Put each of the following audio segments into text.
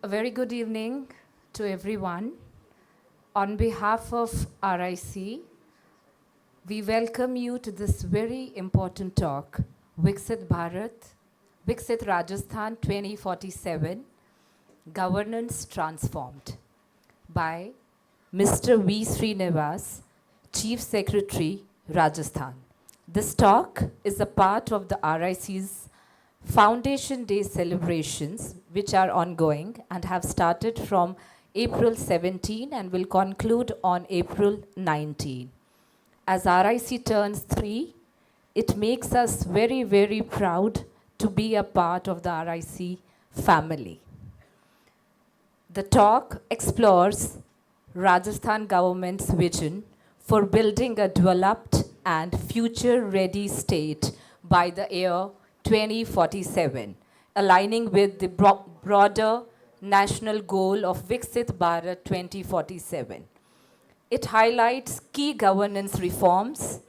A very good evening to everyone. On behalf of RIC, we welcome you to this very important talk, Viksit Rajasthan 2047, Governance Transformed, by Mr. V. Srinivas, Chief Secretary, Rajasthan. This talk is a part of the RIC's Foundation Day celebrations, which are ongoing and have started from April 17 and will conclude on April 19. As RIC turns 3, it makes us very, very proud to be a part of the RIC family. The talk explores Rajasthan government's vision for building a developed and future-ready state by the year 2047, aligning with the broader national goal of Viksit Bharat 2047. It highlights key governance reforms,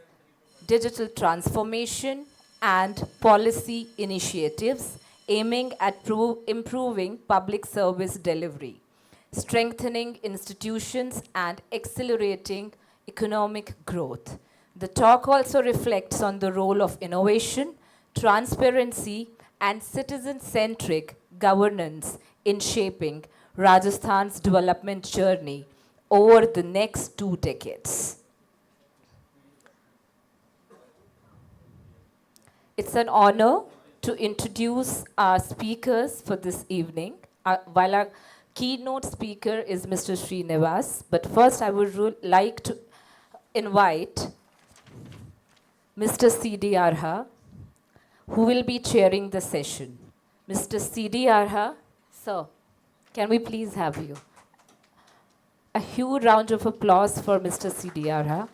digital transformation, and policy initiatives aiming at improving public service delivery, strengthening institutions, and accelerating economic growth. The talk also reflects on the role of innovation, transparency, and citizen-centric governance in shaping Rajasthan's development journey over the next 2 decades. It's an honor to introduce our speakers for this evening. While our keynote speaker is Mr. Srinivas, but first I would like to invite Mr. CD Arha, who will be chairing the session. Mr. CD Arha, sir, can we please have you? A huge round of applause for Mr. CD Arha.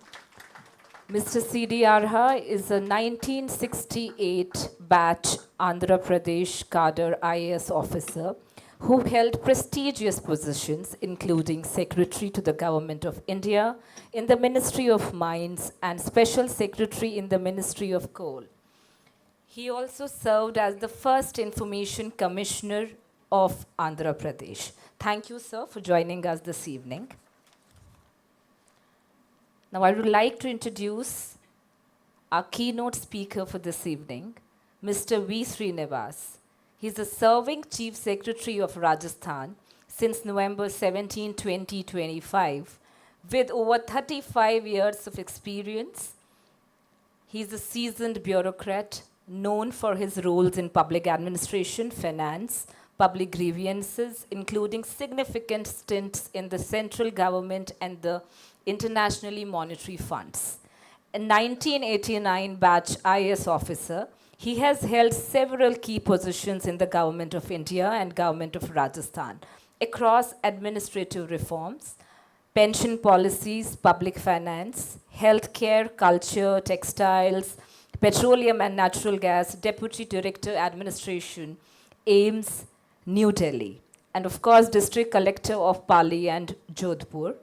Mr. CD Arha is a 1968 batch Andhra Pradesh cadre IAS officer who held prestigious positions including Secretary to the Government of India in the Ministry of Mines and Special Secretary in the Ministry of Coal. He also served as the first Information Commissioner of Andhra Pradesh. Thank you, sir, for joining us this evening. Now, I would like to introduce our keynote speaker for this evening, Mr. V. Srinivas. He's a serving Chief Secretary of Rajasthan since November 17, 2025, with over 35 years of experience. He's a seasoned bureaucrat known for his roles in public administration, finance, public grievances, including significant stints in the central government and the internationally monetary funds. A 1989 batch IAS officer, he has held several key positions in the Government of India and Government of Rajasthan across administrative reforms, pension policies, public finance, healthcare, culture, textiles, Petroleum and Natural Gas, Deputy Director Administration, AIMS, New Delhi, and of course, District Collector of Pali and Jodhpur.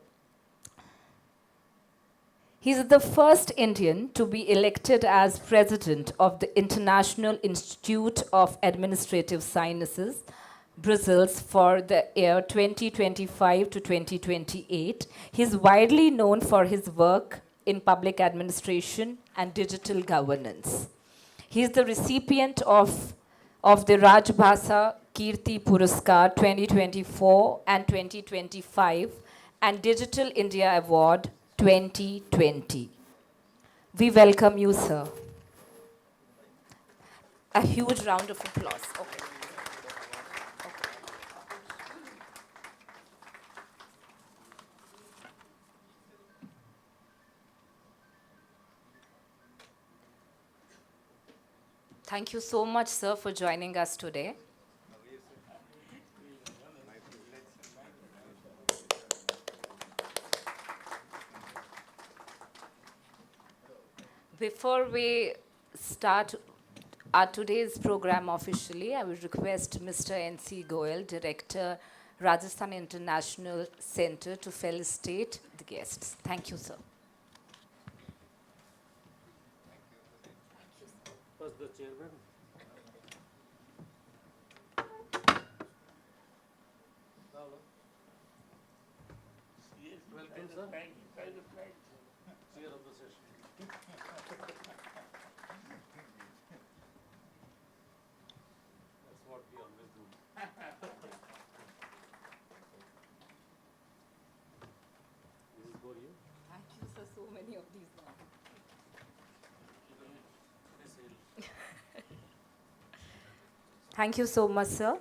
He is the first Indian to be elected as President of the International Institute of Administrative Sciences, Brussels, for the year 2025 to 2028. He is widely known for his work in public administration and digital governance. He is the recipient of the Rajbhasa Kirti Puraskar 2024 and 2025 and Digital India Award 2020. We welcome you, sir. A huge round of applause. Okay. Thank you so much, sir, for joining us today. Before we start our today's program officially, I will request Mr. N.C. Goyal, Director, Rajasthan International Center, to felicitate the guests. Thank you, sir. First, the chairman. Welcome, sir. Chair of the session. That's what we always do. This is for you. Thank you, sir. So many of these now. Thank you so much, sir.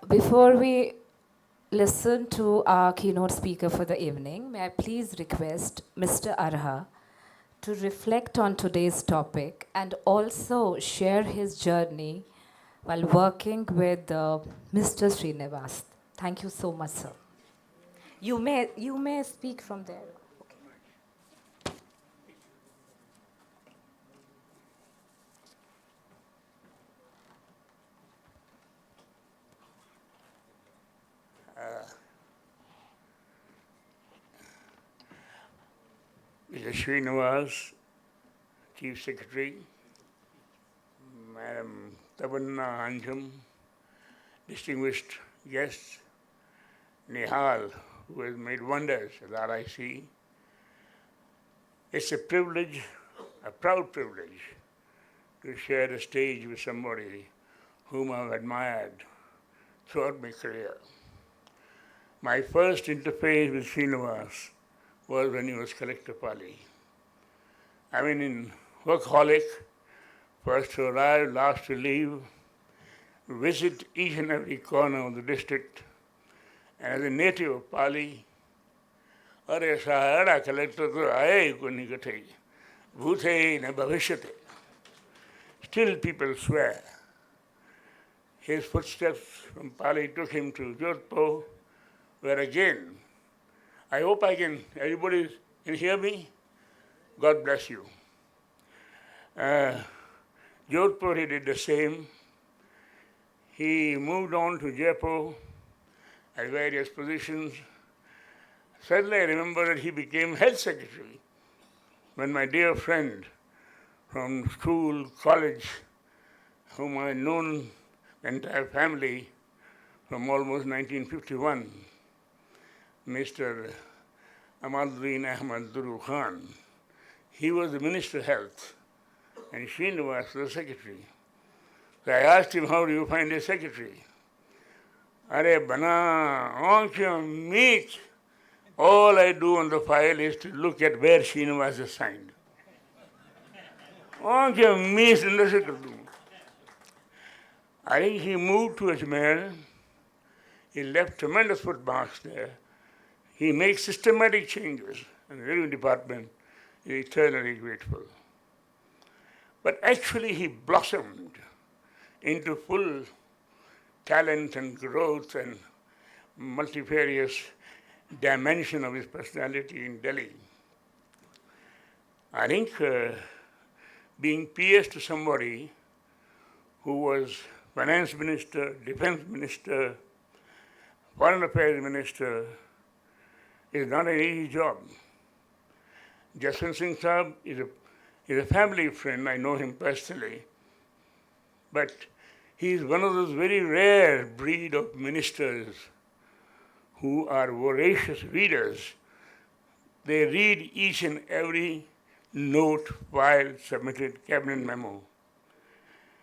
Before we listen to our keynote speaker for the evening, may I please request Mr. Arha to reflect on today's topic and also share his journey while working with Mr. Srinivas. Thank you so much, sir. You may speak from there. Mr. Srinivas, Chief Secretary, Madam Tabanna Anjum, distinguished guests, Nihal, who has made wonders at RIC. It's a privilege, a proud privilege, to share the stage with somebody whom I've admired throughout my career. My first interface with Srinivas was when he was Collector Pali. I mean, in workaholic, first to arrive, last to leave, visit each and every corner of the district. And as a native of Pali, अरे सारा collector तो आए को निकटे, भूते न भविष्यते. Still people swear. His footsteps from Pali took him to Jodhpur, where again, I hope everybody can hear me? God bless you. Jodhpur, he did the same. He moved on to Jaipur at various positions. Suddenly I remember that he became health secretary when my dear friend from school, college, whom I had known the entire family from almost 1951, Mr. Amaduddin Ahmad Duru Khan. He was the Minister of Health, and Srinivas was the secretary. So I asked him, how do you find a secretary? Are bana, on meet. All I do on the file is to look at where Srinivas is signed. On meet in the secretary. I think he moved to Ajmer. He left tremendous footmarks there. He makes systematic changes, and the Revenue Department is eternally grateful. But actually he blossomed into full talent and growth and multifarious dimension of his personality in Delhi. I think being PS to somebody who was finance minister, defense minister, foreign affairs minister, is not an easy job. Jaswant Singh Saab is a family friend. I know him personally. But he is one of those very rare breed of ministers who are voracious readers. They read each and every note, file, submitted, cabinet memo.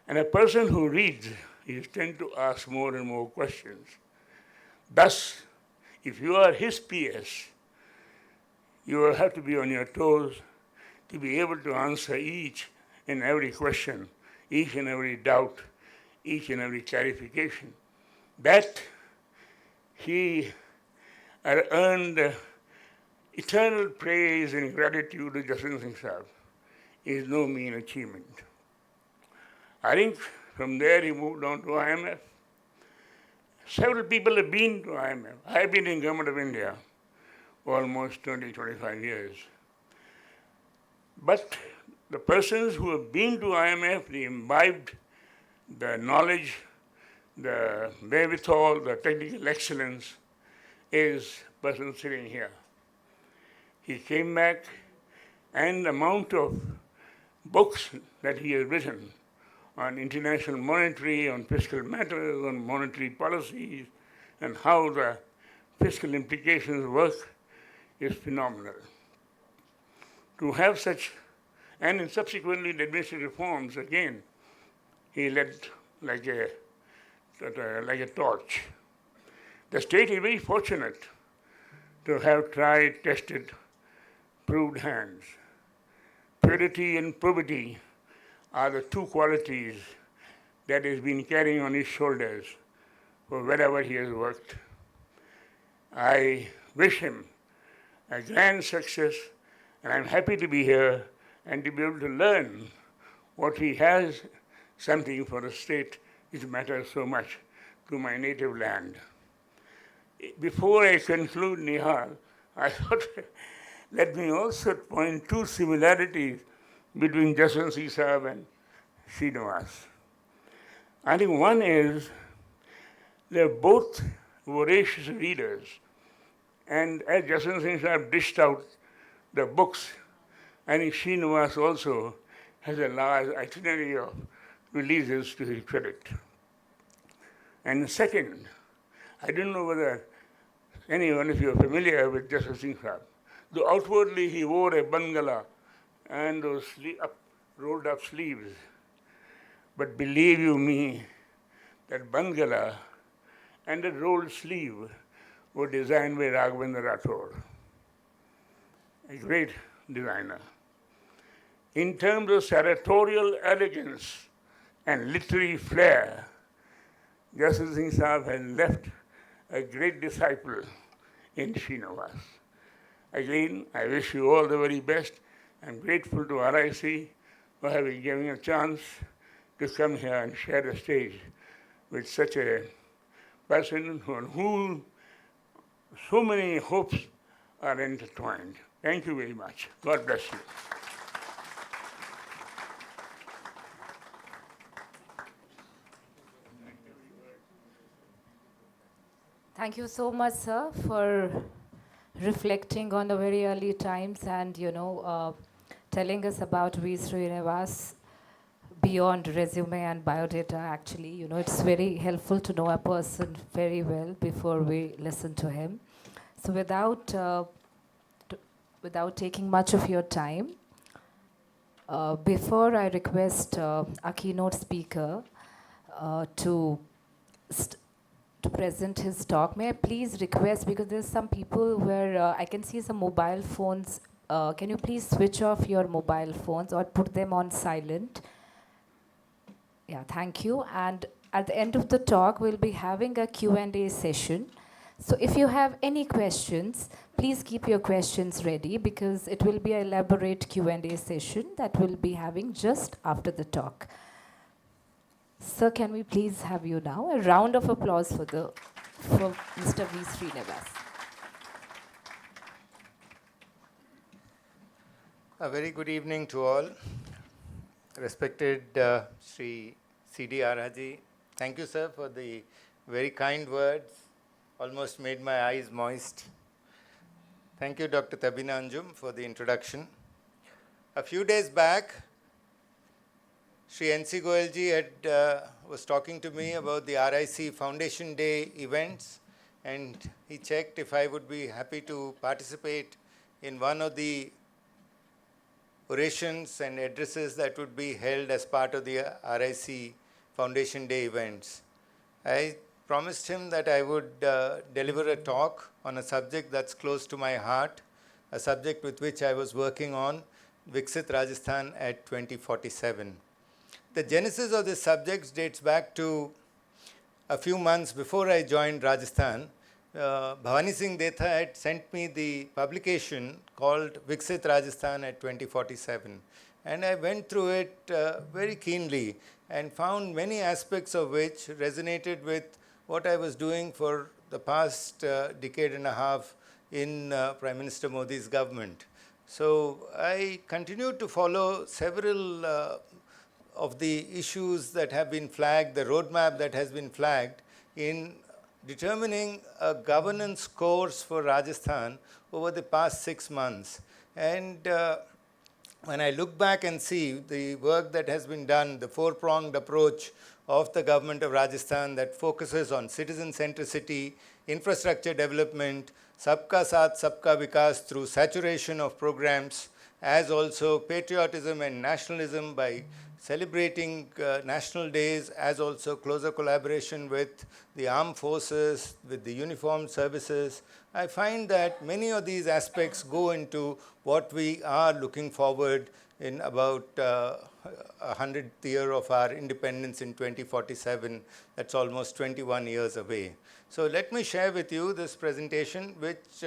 And a person who reads, he tends to ask more and more questions. Thus, if you are his PS, you will have to be on your toes to be able to answer each and every question, each and every doubt, each and every clarification. That he earned eternal praise and gratitude to Jaswant Singh Saab is no mean achievement. I think from there he moved on to IMF. Several people have been to IMF. I have been in Government of India for almost 20, 25 years. But the persons who have been to IMF, they imbibed the knowledge, the wherewithal, the technical excellence, is person sitting here. He came back and the amount of books that he has written on international monetary, on fiscal matters, on monetary policies, and how the fiscal implications work is phenomenal. To have such, and in subsequently the administrative reforms, again, he led like a torch. The state is very fortunate to have tried, tested, proved hands. Purity and probity are the two qualities that he's been carrying on his shoulders for wherever he has worked. I wish him a grand success, and I'm happy to be here and to be able to learn what he has, something for a state which matters so much to my native land. Before I conclude, Nihal, I thought, let me also point two similarities between Jaswant Singh Sahab and Srinivas. I think one is they're both voracious readers, and as Jaswant Singh Sahab dished out the books, I think Srinivas also has a large itinerary of releases to his credit. And second, I don't know whether any one of you are familiar with Jaswant Singh Sahab. Though outwardly he wore a bangala and those rolled up sleeves, but believe you me, that bangala and the rolled sleeve were designed by Raghavendra Rathore, a great designer. In terms of sartorial elegance and literary flair, Jaswant Singh Sahab has left a great disciple in Srinivas. Again, I wish you all the very best. I'm grateful to RIC for having given me a chance to come here and share the stage with such a person on whom so many hopes are intertwined. Thank you very much. God bless you. Thank you so much, sir, for reflecting on the very early times and, telling us about V. Srinivas beyond resume and biodata. Actually, it's very helpful to know a person very well before we listen to him. So without taking much of your time, before I request our keynote speaker to present his talk, may I please request, because there's some people where I can see some mobile phones, can you please switch off your mobile phones or put them on silent? Yeah, thank you. And at the end of the talk, we'll be having a Q&A session. So if you have any questions, please keep your questions ready, because it will be an elaborate Q&A session that we'll be having just after the talk. Sir, can we please have you now? A round of applause for Mr. V. Srinivas. A very good evening to all. Respected Sri CD Arha ji, thank you, sir, for the very kind words. Almost made my eyes moist. Thank you, Dr. Tabina Anjum, for the introduction. A few days back, Sri N.C. Goyalji was talking to me about the RIC Foundation Day events, and he checked if I would be happy to participate in one of the orations and addresses that would be held as part of the RIC Foundation Day events. I promised him that I would deliver a talk on a subject that's close to my heart, a subject with which I was working on, Viksit Rajasthan at 2047. The genesis of this subject dates back to a few months before I joined Rajasthan. Bhavani Singh Detha had sent me the publication called Viksit Rajasthan at 2047. And I went through it very keenly and found many aspects of which resonated with what I was doing for the past decade and a half in Prime Minister Modi's government. So I continued to follow several of the issues that have been flagged, the roadmap that has been flagged in determining a governance course for Rajasthan over the past 6 months. And when I look back and see the work that has been done, the four-pronged approach of the government of Rajasthan that focuses on citizen centricity, infrastructure development, Sabka Saath, Sabka Vikas through saturation of programs, as also patriotism and nationalism by celebrating national days, as also closer collaboration with the armed forces, with the uniformed services. I find that many of these aspects go into what we are looking forward in about 100th year of our independence in 2047. That's almost 21 years away. So let me share with you this presentation, which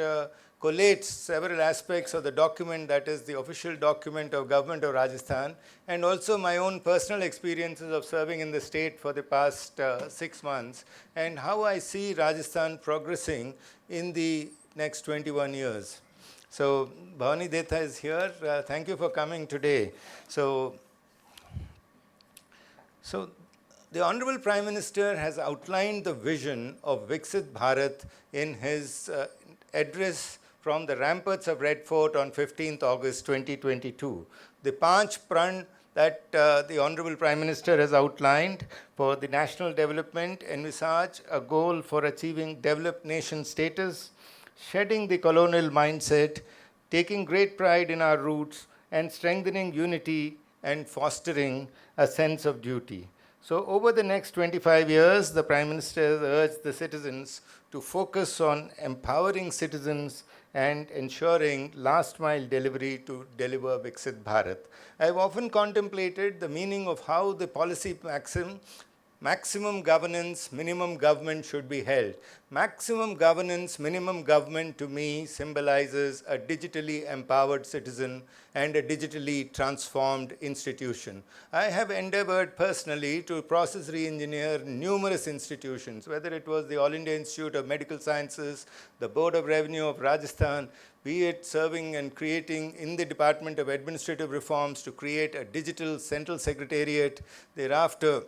collates several aspects of the document that is the official document of Government of Rajasthan, and also my own personal experiences of serving in the state for the past 6 months, and how I see Rajasthan progressing in the next 21 years. So Bhavani Deta is here. Thank you for coming today. So the Honorable Prime Minister has outlined the vision of Viksit Bharat in his address from the ramparts of Red Fort on 15th August 2022. The Panch Pran that the Honorable Prime Minister has outlined for the national development envisage a goal for achieving developed nation status, shedding the colonial mindset, taking great pride in our roots, and strengthening unity and fostering a sense of duty. So over the next 25 years, the Prime Minister has urged the citizens to focus on empowering citizens and ensuring last mile delivery to deliver Viksit Bharat. I have often contemplated the meaning of how the policy maximum governance, minimum government should be held. Maximum governance, minimum government to me symbolizes a digitally empowered citizen and a digitally transformed institution. I have endeavored personally to process re-engineer numerous institutions, whether it was the All India Institute of Medical Sciences, the Board of Revenue of Rajasthan, be it serving and creating in the Department of Administrative Reforms to create a digital central secretariat, thereafter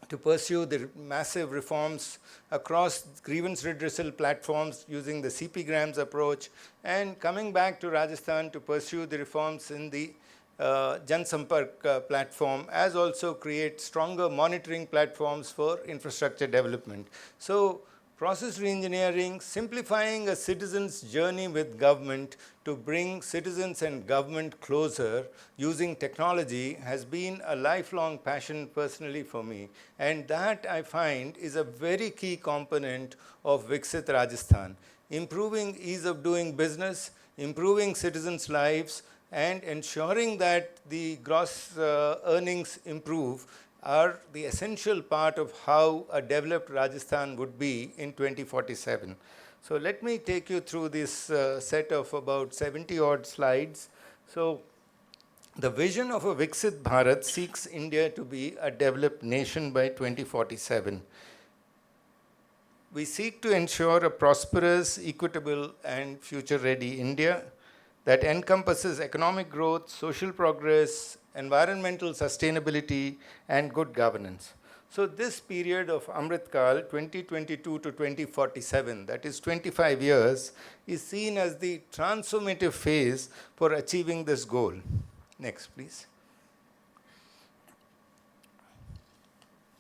to pursue the massive reforms across grievance redressal platforms using the CP Grams approach, and coming back to Rajasthan to pursue the reforms in the Jan Sampark platform, as also create stronger monitoring platforms for infrastructure development. So process reengineering, simplifying a citizen's journey with government to bring citizens and government closer using technology has been a lifelong passion personally for me. And that I find is a very key component of Viksit Rajasthan. Improving ease of doing business, improving citizens' lives, and ensuring that the gross earnings improve are the essential part of how a developed Rajasthan would be in 2047. So let me take you through this set of about 70 odd slides. So the vision of a Viksit Bharat seeks India to be a developed nation by 2047. We seek to ensure a prosperous, equitable, and future-ready India that encompasses economic growth, social progress, environmental sustainability, and good governance. So this period of Amrit Kal, 2022 to 2047, that is 25 years, is seen as the transformative phase for achieving this goal. Next, please.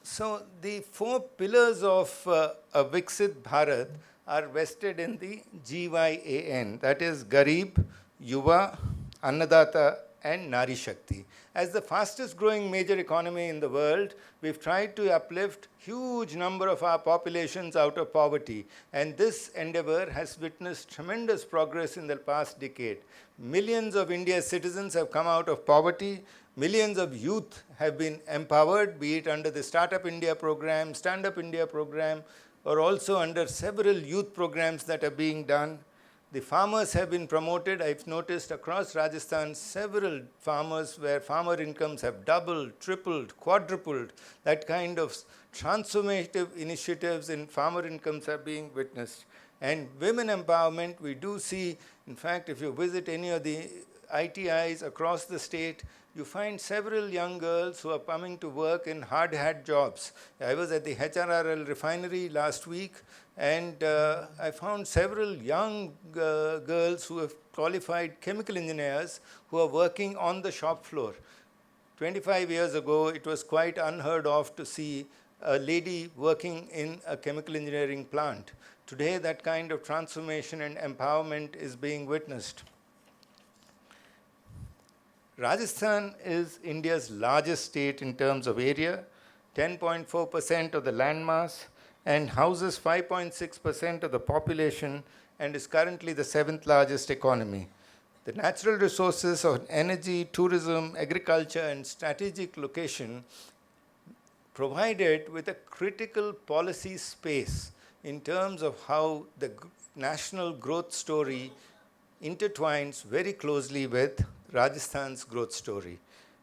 So the four pillars of a Viksit Bharat are vested in the GYAN, that is Garib, Yuva, Annadata, and Nari Shakti. As the fastest growing major economy in the world, we've tried to uplift huge number of our populations out of poverty, and this endeavor has witnessed tremendous progress in the past decade. Millions of India's citizens have come out of poverty. Millions of youth have been empowered, be it under the Startup India program, Stand Up India program, or also under several youth programs that are being done. The farmers have been promoted. I've noticed across Rajasthan several farmers where farmer incomes have doubled, tripled, quadrupled. That kind of transformative initiatives in farmer incomes are being witnessed. And women empowerment, we do see, in fact, if you visit any of the ITIs across the state, you find several young girls who are coming to work in hard hat jobs. I was at the HRRL refinery last week, and I found several young girls who have qualified chemical engineers who are working on the shop floor. 25 years ago, it was quite unheard of to see a lady working in a chemical engineering plant. Today, that kind of transformation and empowerment is being witnessed. Rajasthan is India's largest state in terms of area, 10.4% of the landmass, and houses 5.6% of the population, and is currently the 7th largest economy. The natural resources of energy, tourism, agriculture, and strategic location provide it with a critical policy space in terms of how the national growth story intertwines very closely with Rajasthan's growth story.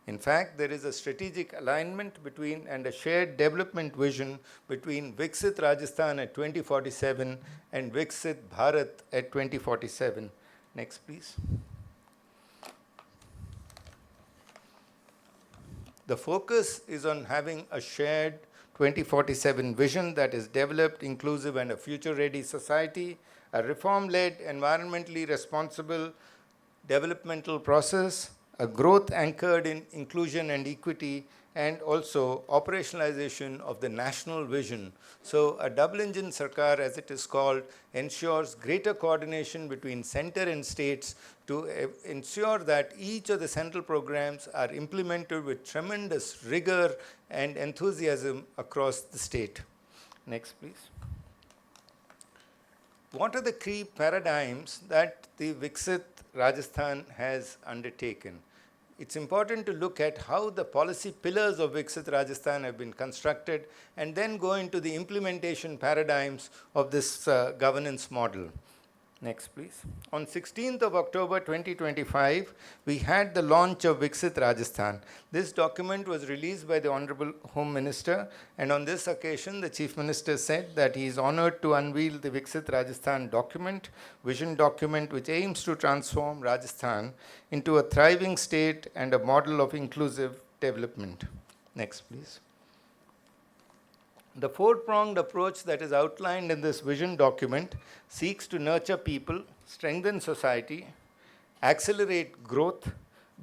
In fact, there is a strategic alignment between and a shared development vision between Viksit Rajasthan at 2047 and Viksit Bharat at 2047. Next, please. The focus is on having a shared 2047 vision that is developed, inclusive, and a future-ready society, a reform-led, environmentally responsible developmental process, a growth anchored in inclusion and equity, and also operationalization of the national vision. So a double-engine Sarkar, as it is called, ensures greater coordination between center and states to ensure that each of the central programs are implemented with tremendous rigor and enthusiasm across the state. Next, please. What are the key paradigms that the Viksit Rajasthan has undertaken? It's important to look at how the policy pillars of Viksit Rajasthan have been constructed and then go into the implementation paradigms of this governance model. Next, please. On 16th of October 2025, we had the launch of Viksit Rajasthan. This document was released by the Honorable Home Minister, and on this occasion, the Chief Minister said that he is honored to unveil the Viksit Rajasthan document, vision document, which aims to transform Rajasthan into a thriving state and a model of inclusive development. Next, please. The four-pronged approach that is outlined in this vision document seeks to nurture people, strengthen society, accelerate growth,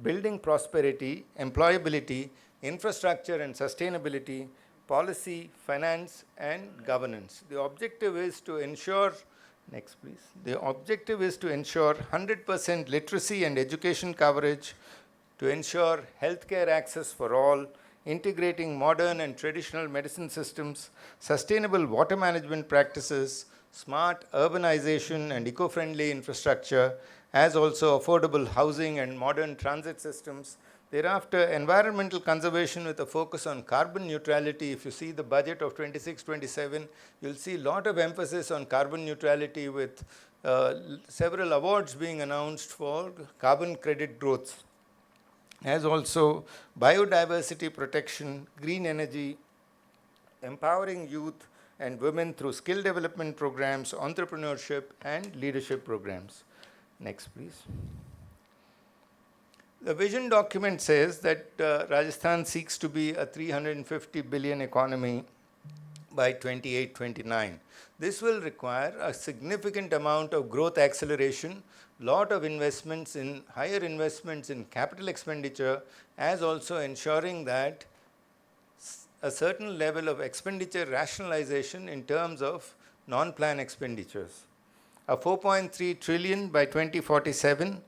building prosperity, employability, infrastructure and sustainability, policy, finance, and governance. The objective is to ensure, next please, the objective is to ensure 100% literacy and education coverage, to ensure healthcare access for all, integrating modern and traditional medicine systems, sustainable water management practices, smart urbanization and eco-friendly infrastructure, as also affordable housing and modern transit systems. Thereafter, environmental conservation with a focus on carbon neutrality. If you see the budget of 26-27, you'll see a lot of emphasis on carbon neutrality with several awards being announced for carbon credit growth, as also biodiversity protection, green energy, empowering youth and women through skill development programs, entrepreneurship, and leadership programs. Next, please. The vision document says that Rajasthan seeks to be a 350 billion economy by 28-29. This will require a significant amount of growth acceleration, lot of investments in higher investments in capital expenditure, as also ensuring that a certain level of expenditure rationalization in terms of non-plan expenditures. A 4.3 trillion by 2047,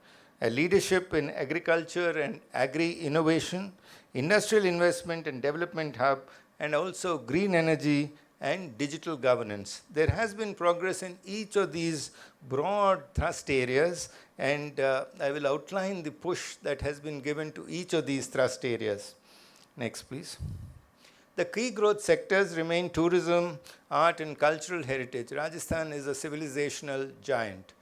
a leadership in agriculture and agri-innovation, industrial investment and development hub, and also green energy and digital governance. There has been progress in each of these broad thrust areas, and I will outline the push that has been given to each of these thrust areas. Next, please. The key growth sectors remain tourism, art, and cultural heritage. Rajasthan is a civilizational giant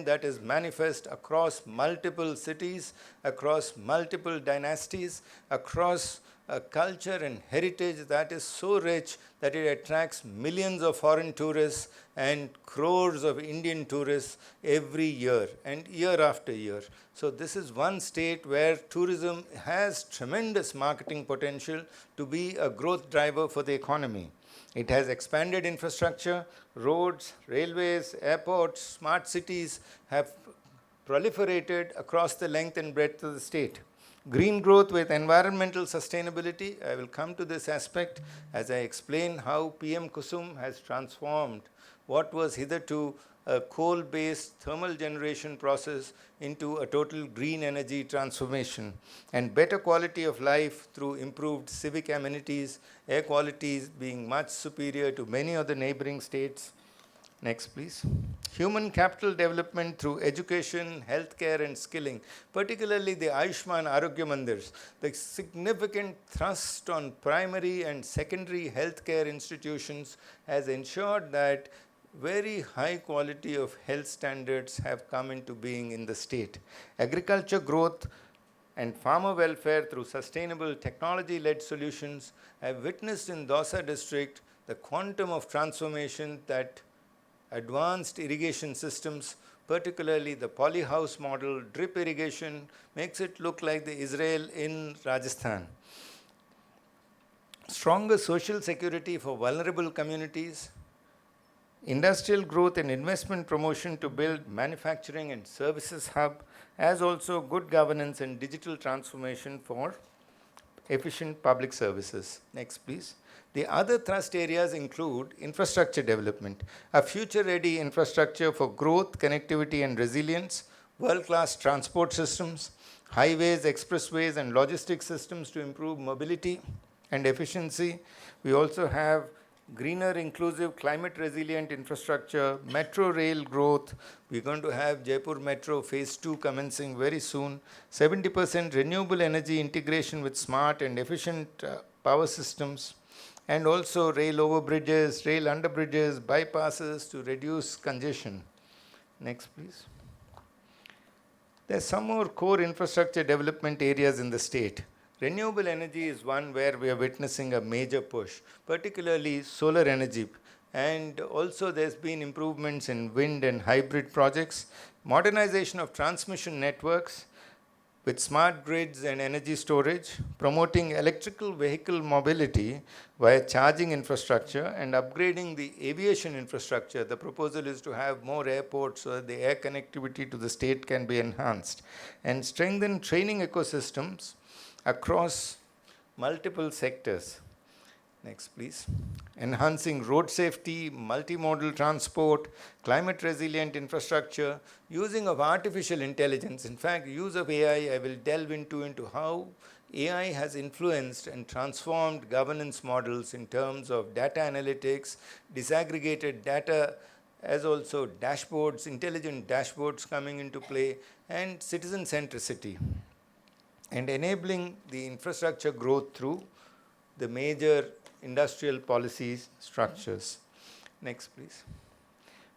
that is manifest across multiple cities, across multiple dynasties, across a culture and heritage that is so rich that it attracts millions of foreign tourists and crores of Indian tourists every year and year after year. So this is one state where tourism has tremendous marketing potential to be a growth driver for the economy. It has expanded infrastructure, roads, railways, airports, smart cities have proliferated across the length and breadth of the state. Green growth with environmental sustainability, I will come to this aspect as I explain how PM Kusum has transformed what was hitherto a coal-based thermal generation process into a total green energy transformation, and better quality of life through improved civic amenities, air qualities being much superior to many of the neighboring states. Next, please. Human capital development through education, healthcare, and skilling, particularly the Ayushman Arogya Mandirs. The significant thrust on primary and secondary healthcare institutions has ensured that very high quality of health standards have come into being in the state. Agriculture growth and farmer welfare through sustainable technology-led solutions have witnessed in Dausa district the quantum of transformation that advanced irrigation systems, particularly the polyhouse model, drip irrigation, makes it look like the Israel in Rajasthan. Stronger social security for vulnerable communities, industrial growth and investment promotion to build manufacturing and services hub, as also good governance and digital transformation for efficient public services. Next, please. The other thrust areas include infrastructure development, a future-ready infrastructure for growth, connectivity, and resilience, world-class transport systems, highways, expressways, and logistics systems to improve mobility and efficiency. We also have greener, inclusive, climate-resilient infrastructure, metro rail growth. We're going to have Jaipur Metro Phase 2 commencing very soon, 70% renewable energy integration with smart and efficient power systems, and also rail overbridges, rail underbridges, bypasses to reduce congestion. Next, please. There's some more core infrastructure development areas in the state. Renewable energy is one where we are witnessing a major push, particularly solar energy. And also there's been improvements in wind and hybrid projects, modernization of transmission networks with smart grids and energy storage, promoting electrical vehicle mobility via charging infrastructure and upgrading the aviation infrastructure. The proposal is to have more airports so that the air connectivity to the state can be enhanced, and strengthen training ecosystems across multiple sectors. Next, please. Enhancing road safety, multimodal transport, climate resilient infrastructure, using of artificial intelligence. In fact, use of AI, I will delve into how AI has influenced and transformed governance models in terms of data analytics, disaggregated data, as also dashboards, intelligent dashboards coming into play, and citizen centricity, and enabling the infrastructure growth through the major industrial policy structures. Next, please.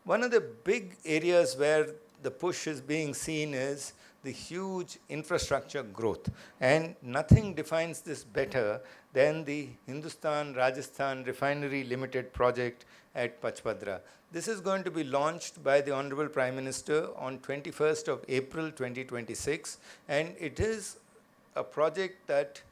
One of the big areas where the push is being seen is the huge infrastructure growth. And nothing defines this better than the Hindustan Rajasthan Refinery Limited project at Pachpadra. This is going to be launched by the Honorable Prime Minister on 21st of April 2026. And it is a project that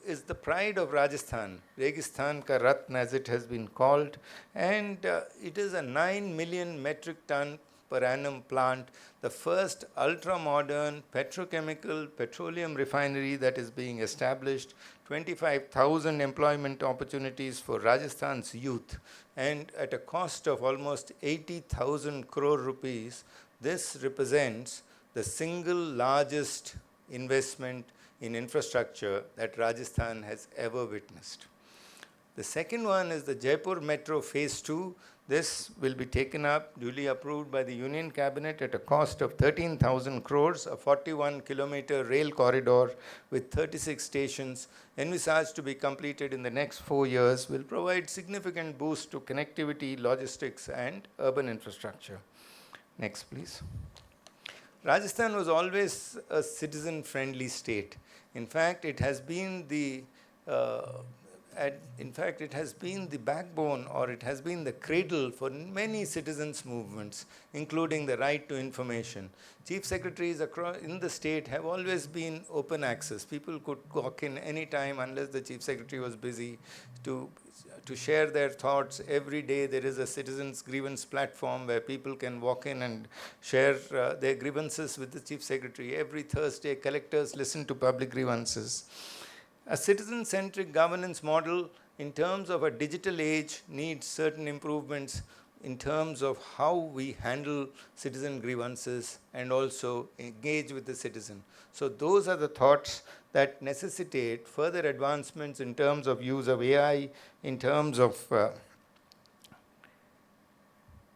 is the pride of Rajasthan, Registan Ka Ratna as it has been called, and it is a 9 million metric ton per annum plant, the first ultra-modern petrochemical petroleum refinery that is being established, 25,000 employment opportunities for Rajasthan's youth, and at a cost of almost 80,000 crore rupees. This represents the single largest investment in infrastructure that Rajasthan has ever witnessed. The second one is the Jaipur Metro Phase 2. This will be taken up, duly approved by the Union Cabinet at a cost of 13,000 crores, a 41-kilometer rail corridor with 36 stations, envisaged to be completed in the next 4 years, will provide significant boost to connectivity, logistics, and urban infrastructure. Next, please. Rajasthan was always a citizen-friendly state. In fact, it has been the in fact, it has been the backbone or it has been the cradle for many citizens' movements, including the right to information. Chief secretaries across in the state have always been open access. People could walk in any time unless the chief secretary was busy to share their thoughts. Every day there is a citizens' grievance platform where people can walk in and share their grievances with the chief secretary. Every Thursday, collectors listen to public grievances. A citizen-centric governance model in terms of a digital age needs certain improvements in terms of how we handle citizen grievances and also engage with the citizen. So those are the thoughts that necessitate further advancements in terms of use of AI, in terms of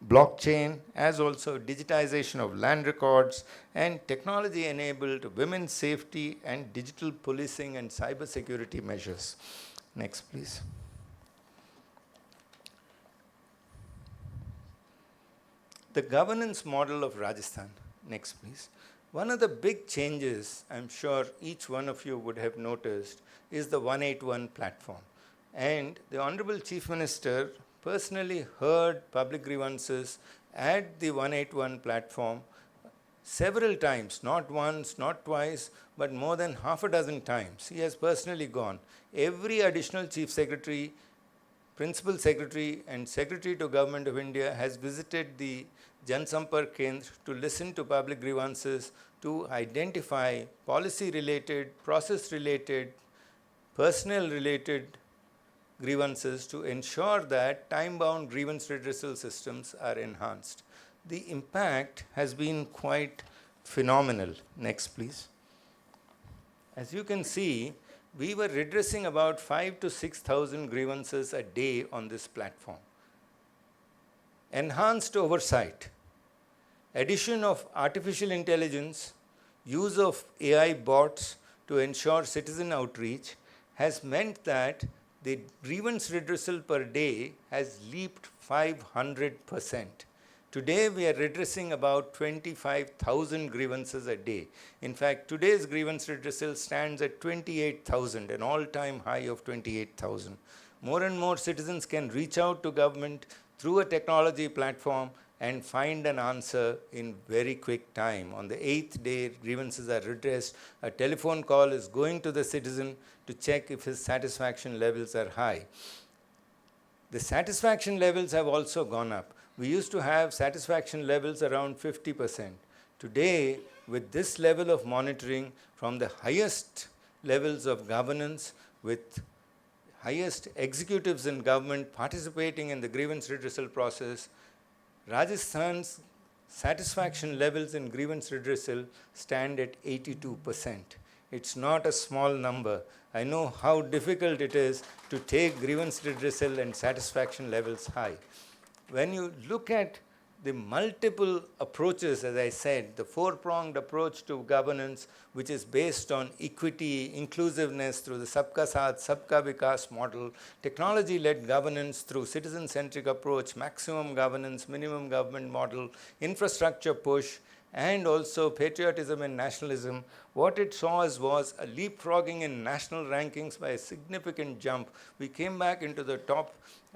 blockchain, as also digitization of land records and technology-enabled women's safety and digital policing and cybersecurity measures. Next, please. The governance model of Rajasthan. Next, please. One of the big changes, I'm sure each one of you would have noticed, is the 181 platform. And the Honorable Chief Minister personally heard public grievances at the 181 platform several times, not once, not twice, but more than half a dozen times. He has personally gone. Every additional chief secretary, principal secretary, and secretary to Government of India has visited the Jan Sampark Kendra to listen to public grievances, to identify policy-related, process-related, personnel-related grievances to ensure that time-bound grievance redressal systems are enhanced. The impact has been quite phenomenal. Next, please. As you can see, we were redressing about 5,000 to 6,000 grievances a day on this platform. Enhanced oversight, addition of artificial intelligence, use of AI bots to ensure citizen outreach has meant that the grievance redressal per day has leaped 500%. Today we are redressing about 25,000 grievances a day. In fact, today's grievance redressal stands at 28,000, an all-time high of 28,000. More and more citizens can reach out to government through a technology platform and find an answer in very quick time. On the 8th day, grievances are redressed. A telephone call is going to the citizen to check if his satisfaction levels are high. The satisfaction levels have also gone up. We used to have satisfaction levels around 50%. Today, with this level of monitoring from the highest levels of governance, with highest executives in government participating in the grievance redressal process, Rajasthan's satisfaction levels in grievance redressal stand at 82%. It's not a small number. I know how difficult it is to take grievance redressal and satisfaction levels high. When you look at the multiple approaches, as I said, the four-pronged approach to governance, which is based on equity, inclusiveness through the Sabka Saath, Sabka Vikas model, technology-led governance through citizen-centric approach, maximum governance, minimum government model, infrastructure push, and also patriotism and nationalism, what it saw was a leapfrogging in national rankings by a significant jump. We came back into the top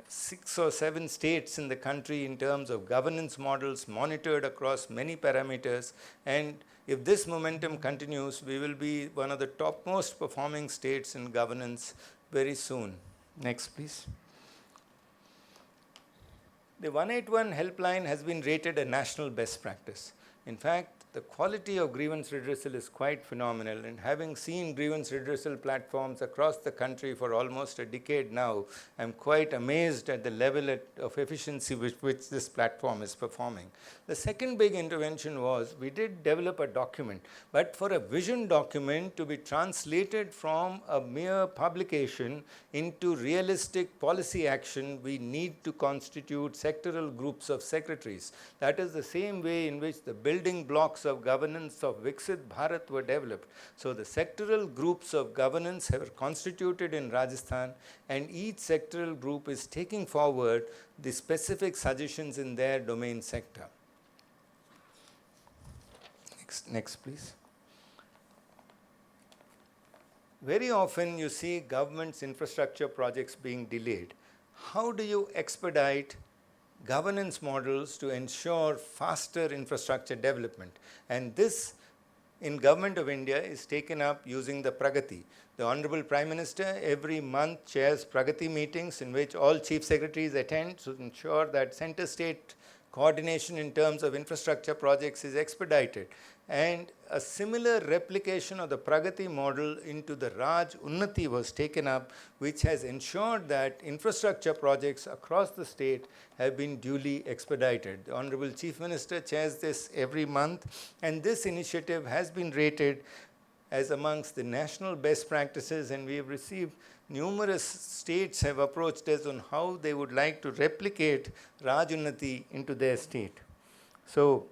6 or 7 states in the country in terms of governance models monitored across many parameters. And if this momentum continues, we will be one of the topmost performing states in governance very soon. Next, please. The 181 helpline has been rated a national best practice. In fact, the quality of grievance redressal is quite phenomenal, and having seen grievance redressal platforms across the country for almost a decade now, I'm quite amazed at the level of efficiency with which this platform is performing. The second big intervention was we did develop a document, but for a vision document to be translated from a mere publication into realistic policy action, we need to constitute sectoral groups of secretaries. That is the same way in which the building blocks of governance of Viksit Bharat were developed. So the sectoral groups of governance have constituted in Rajasthan, and each sectoral group is taking forward the specific suggestions in their domain sector. Next please. Very often you see government's infrastructure projects being delayed. How do you expedite governance models to ensure faster infrastructure development? And this in Government of India is taken up using the Pragati. The Honorable Prime Minister every month chairs Pragati meetings in which all chief secretaries attend to ensure that center-state coordination in terms of infrastructure projects is expedited. And a similar replication of the Pragati model into the Raj Unnati was taken up, which has ensured that infrastructure projects across the state have been duly expedited. The Honorable Chief Minister chairs this every month, and this initiative has been rated as amongst the national best practices, and we have received numerous states have approached us on how they would like to replicate Raj Unnati into their state. So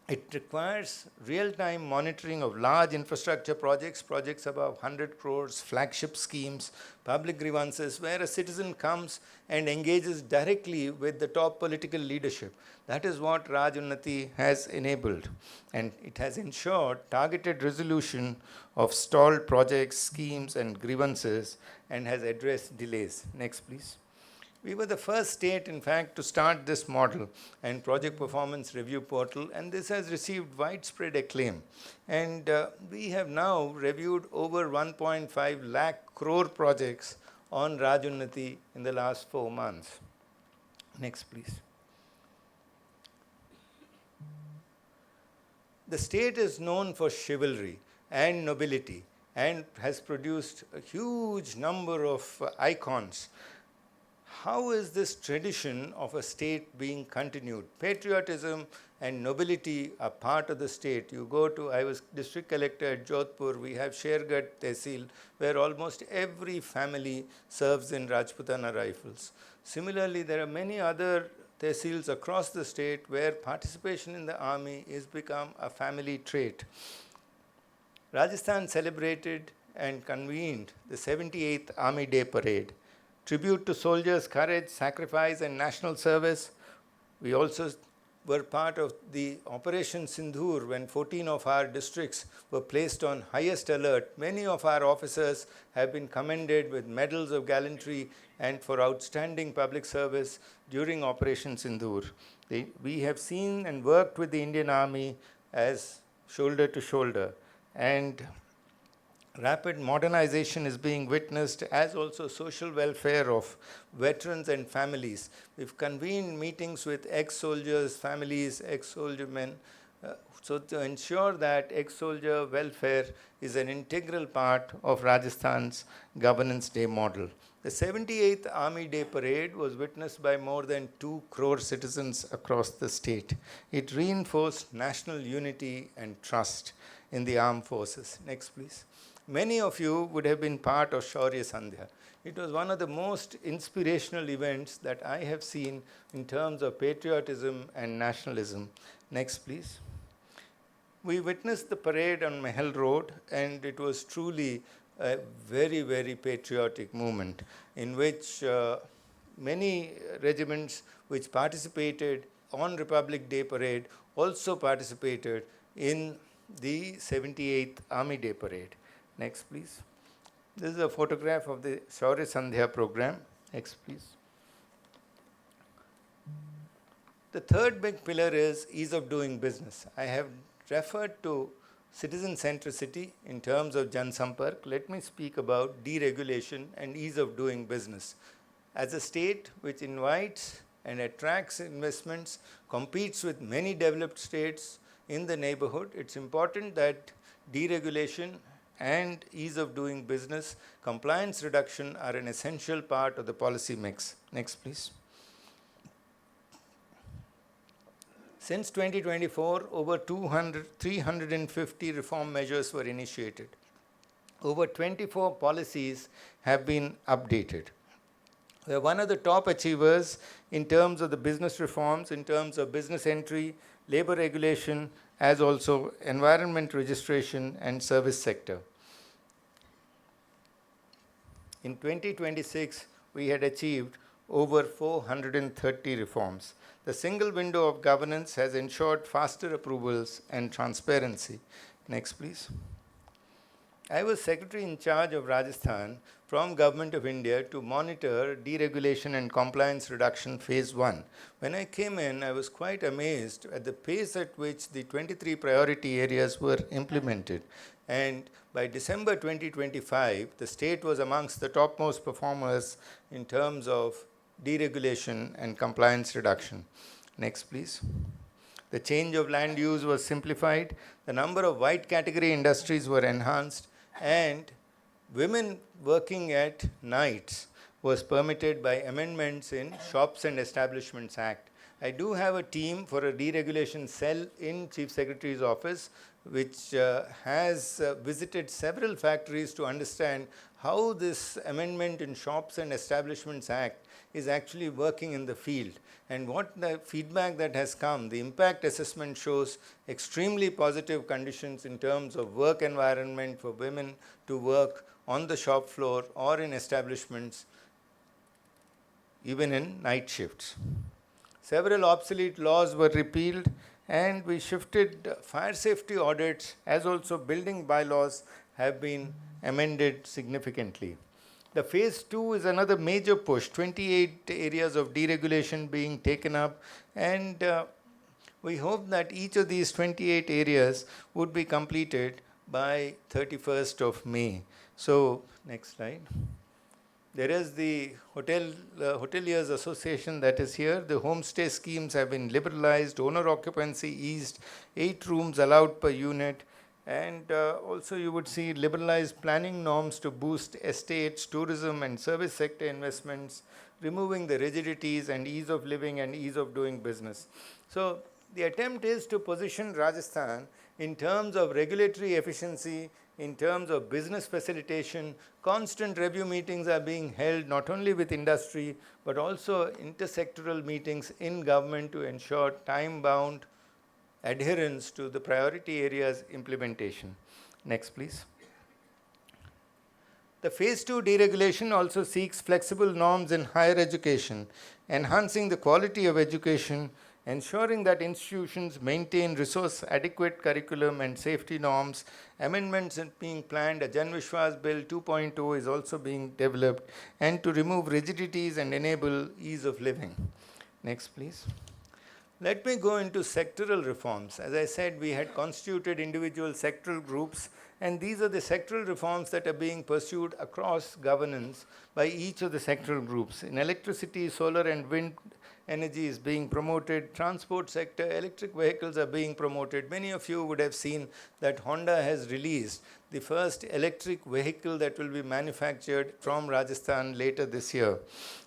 it requires real-time monitoring of large infrastructure projects, projects above 100 crores, flagship schemes, public grievances, where a citizen comes and engages directly with the top political leadership. That is what Raj Unnati has enabled. And it has ensured targeted resolution of stalled projects, schemes, and grievances, and has addressed delays. Next, please. We were the first state, in fact, to start this model and project performance review portal, and this has received widespread acclaim. And we have now reviewed over 1.5 lakh crore projects on Raj Unnati in the last 4 months. Next, please. The state is known for chivalry and nobility and has produced a huge number of icons. How is this tradition of a state being continued? Patriotism and nobility are part of the state. You go to, I was district collector at Jodhpur, we have Shergarh Tehsil, where almost every family serves in Rajputana Rifles. Similarly, there are many other tehsils across the state where participation in the army is become a family trait. Rajasthan celebrated and convened the 78th Army Day Parade. Tribute to soldiers' courage, sacrifice, and national service. We also were part of the Operation Sindhur when 14 of our districts were placed on highest alert. Many of our officers have been commended with medals of gallantry and for outstanding public service during Operation Sindhur. We have seen and worked with the Indian Army as shoulder to shoulder, and rapid modernization is being witnessed, as also social welfare of veterans and families. We've convened meetings with ex-soldiers' families, ex-soldier men, so to ensure that ex-soldier welfare is an integral part of Rajasthan's Governance Day model. The 78th Army Day Parade was witnessed by more than 2 crore citizens across the state. It reinforced national unity and trust in the armed forces. Next, please. Many of you would have been part of Shaurya Sandhya. It was one of the most inspirational events that I have seen in terms of patriotism and nationalism. Next, please. We witnessed the parade on Mahal Road, and it was truly a very, very patriotic movement in which many regiments which participated on Republic Day Parade also participated in the 78th Army Day Parade. Next, please. This is a photograph of the Shaurya Sandhya program. Next, please. The third big pillar is ease of doing business. I have referred to citizen centricity in terms of Jan Sampark. Let me speak about deregulation and ease of doing business. As a state which invites and attracts investments, competes with many developed states in the neighborhood, it's important that deregulation and ease of doing business, compliance reduction are an essential part of the policy mix. Next, please. Since 2024, over 350 reform measures were initiated. Over 24 policies have been updated. We are one of the top achievers in terms of the business reforms, in terms of business entry, labor regulation, as also environment registration and service sector. In 2026, we had achieved over 430 reforms. The single window of governance has ensured faster approvals and transparency. Next, please. I was secretary in charge of Rajasthan from Government of India to monitor deregulation and compliance reduction phase 1. When I came in, I was quite amazed at the pace at which the 23 priority areas were implemented. And by December 2025, the state was amongst the topmost performers in terms of deregulation and compliance reduction. Next, please. The change of land use was simplified, the number of white category industries were enhanced, and women working at nights was permitted by amendments in Shops and Establishments Act. I do have a team for a deregulation cell in Chief Secretary's office, which has visited several factories to understand how this amendment in Shops and Establishments Act is actually working in the field. And what the feedback that has come, the impact assessment shows extremely positive conditions in terms of work environment for women to work on the shop floor or in establishments, even in night shifts. Several obsolete laws were repealed, and we shifted fire safety audits, as also building bylaws have been amended significantly. The phase 2 is another major push, 28 areas of deregulation being taken up, and we hope that each of these 28 areas would be completed by 31st of May. So, next slide. There is the Hoteliers Association that is here. The homestay schemes have been liberalized, owner occupancy eased, 8 rooms allowed per unit, and also you would see liberalized planning norms to boost estates, tourism and service sector investments, removing the rigidities and ease of living and ease of doing business. So the attempt is to position Rajasthan in terms of regulatory efficiency, in terms of business facilitation. Constant review meetings are being held not only with industry but also intersectoral meetings in government to ensure time-bound adherence to the priority areas implementation. Next, please. The phase 2 deregulation also seeks flexible norms in higher education, enhancing the quality of education, ensuring that institutions maintain resource adequate curriculum and safety norms. Amendments are being planned. A Jan Vishwas Bill 2.0 is also being developed, and to remove rigidities and enable ease of living. Next, please. Let me go into sectoral reforms. As I said, we had constituted individual sectoral groups, and these are the sectoral reforms that are being pursued across governance by each of the sectoral groups. In electricity, solar and wind energy is being promoted. Transport sector, electric vehicles are being promoted. Many of you would have seen that Honda has released the first electric vehicle that will be manufactured from Rajasthan later this year.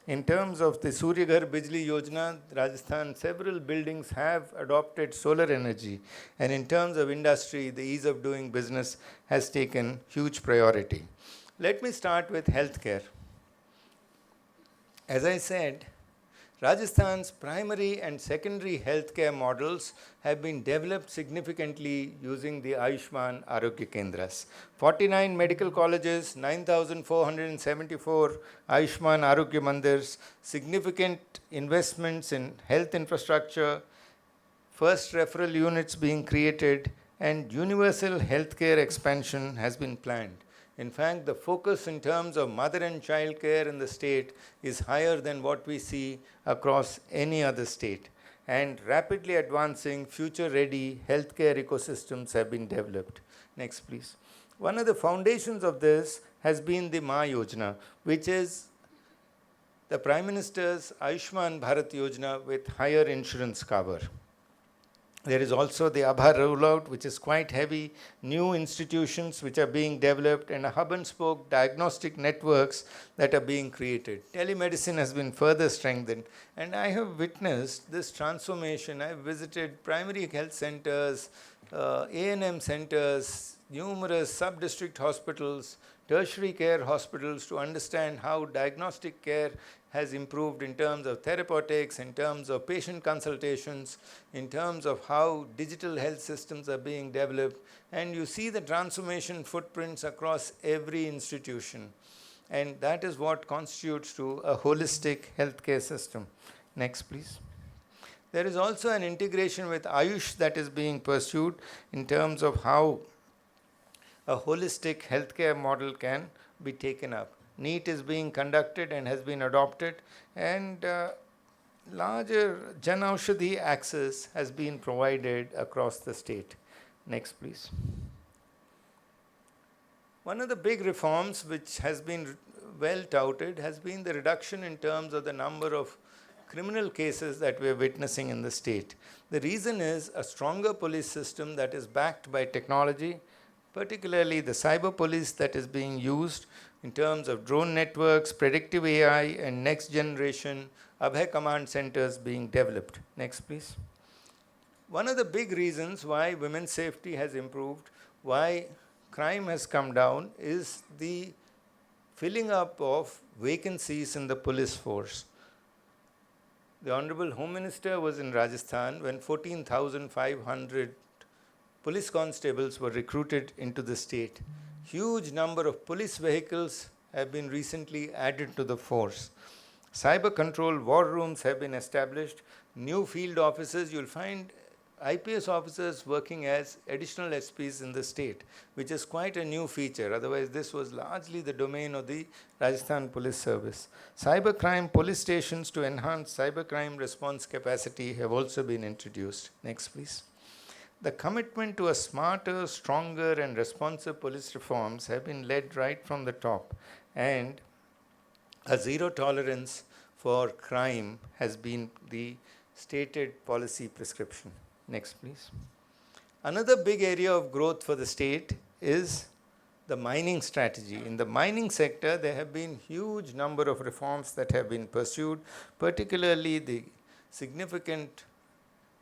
In terms of the Surya Ghar Bijli Yojana, Rajasthan, several buildings have adopted solar energy. And in terms of industry, the ease of doing business has taken huge priority. Let me start with healthcare. As I said, Rajasthan's primary and secondary healthcare models have been developed significantly using the Ayushman Arogya Kendras. 49 medical colleges, 9,474 Ayushman Arogya Mandirs, significant investments in health infrastructure, first referral units being created, and universal healthcare expansion has been planned. In fact, the focus in terms of mother and child care in the state is higher than what we see across any other state. And rapidly advancing future-ready healthcare ecosystems have been developed. Next, please. One of the foundations of this has been the Ma Yojana, which is the Prime Minister's Ayushman Bharat Yojana with higher insurance cover. There is also the Abha rollout, which is quite heavy, new institutions which are being developed, and a hub and spoke diagnostic networks that are being created. Telemedicine has been further strengthened, and I have witnessed this transformation. I have visited primary health centers, A&M centers, numerous sub-district hospitals, tertiary care hospitals to understand how diagnostic care has improved in terms of therapeutics, in terms of patient consultations, in terms of how digital health systems are being developed. And you see the transformation footprints across every institution. And that is what constitutes to a holistic healthcare system. Next, please. There is also an integration with Ayush that is being pursued in terms of how a holistic healthcare model can be taken up. NEET is being conducted and has been adopted, and larger Jan Aushadhi access has been provided across the state. Next, please. One of the big reforms which has been well touted has been the reduction in terms of the number of criminal cases that we are witnessing in the state. The reason is a stronger police system that is backed by technology, particularly the cyber police that is being used in terms of drone networks, predictive AI, and next generation Abhay command centers being developed. Next, please. One of the big reasons why women's safety has improved, why crime has come down, is the filling up of vacancies in the police force. The Honorable Home Minister was in Rajasthan when 14,500 police constables were recruited into the state. Huge number of police vehicles have been recently added to the force. Cyber control war rooms have been established. New field officers, you'll find IPS officers working as additional SPs in the state, which is quite a new feature. Otherwise, this was largely the domain of the Rajasthan Police Service. Cybercrime police stations to enhance cybercrime response capacity have also been introduced. Next, please. The commitment to a smarter, stronger, and responsive police reforms have been led right from the top, and a zero tolerance for crime has been the stated policy prescription. Next, please. Another big area of growth for the state is the mining strategy. In the mining sector, there have been huge number of reforms that have been pursued, particularly the significant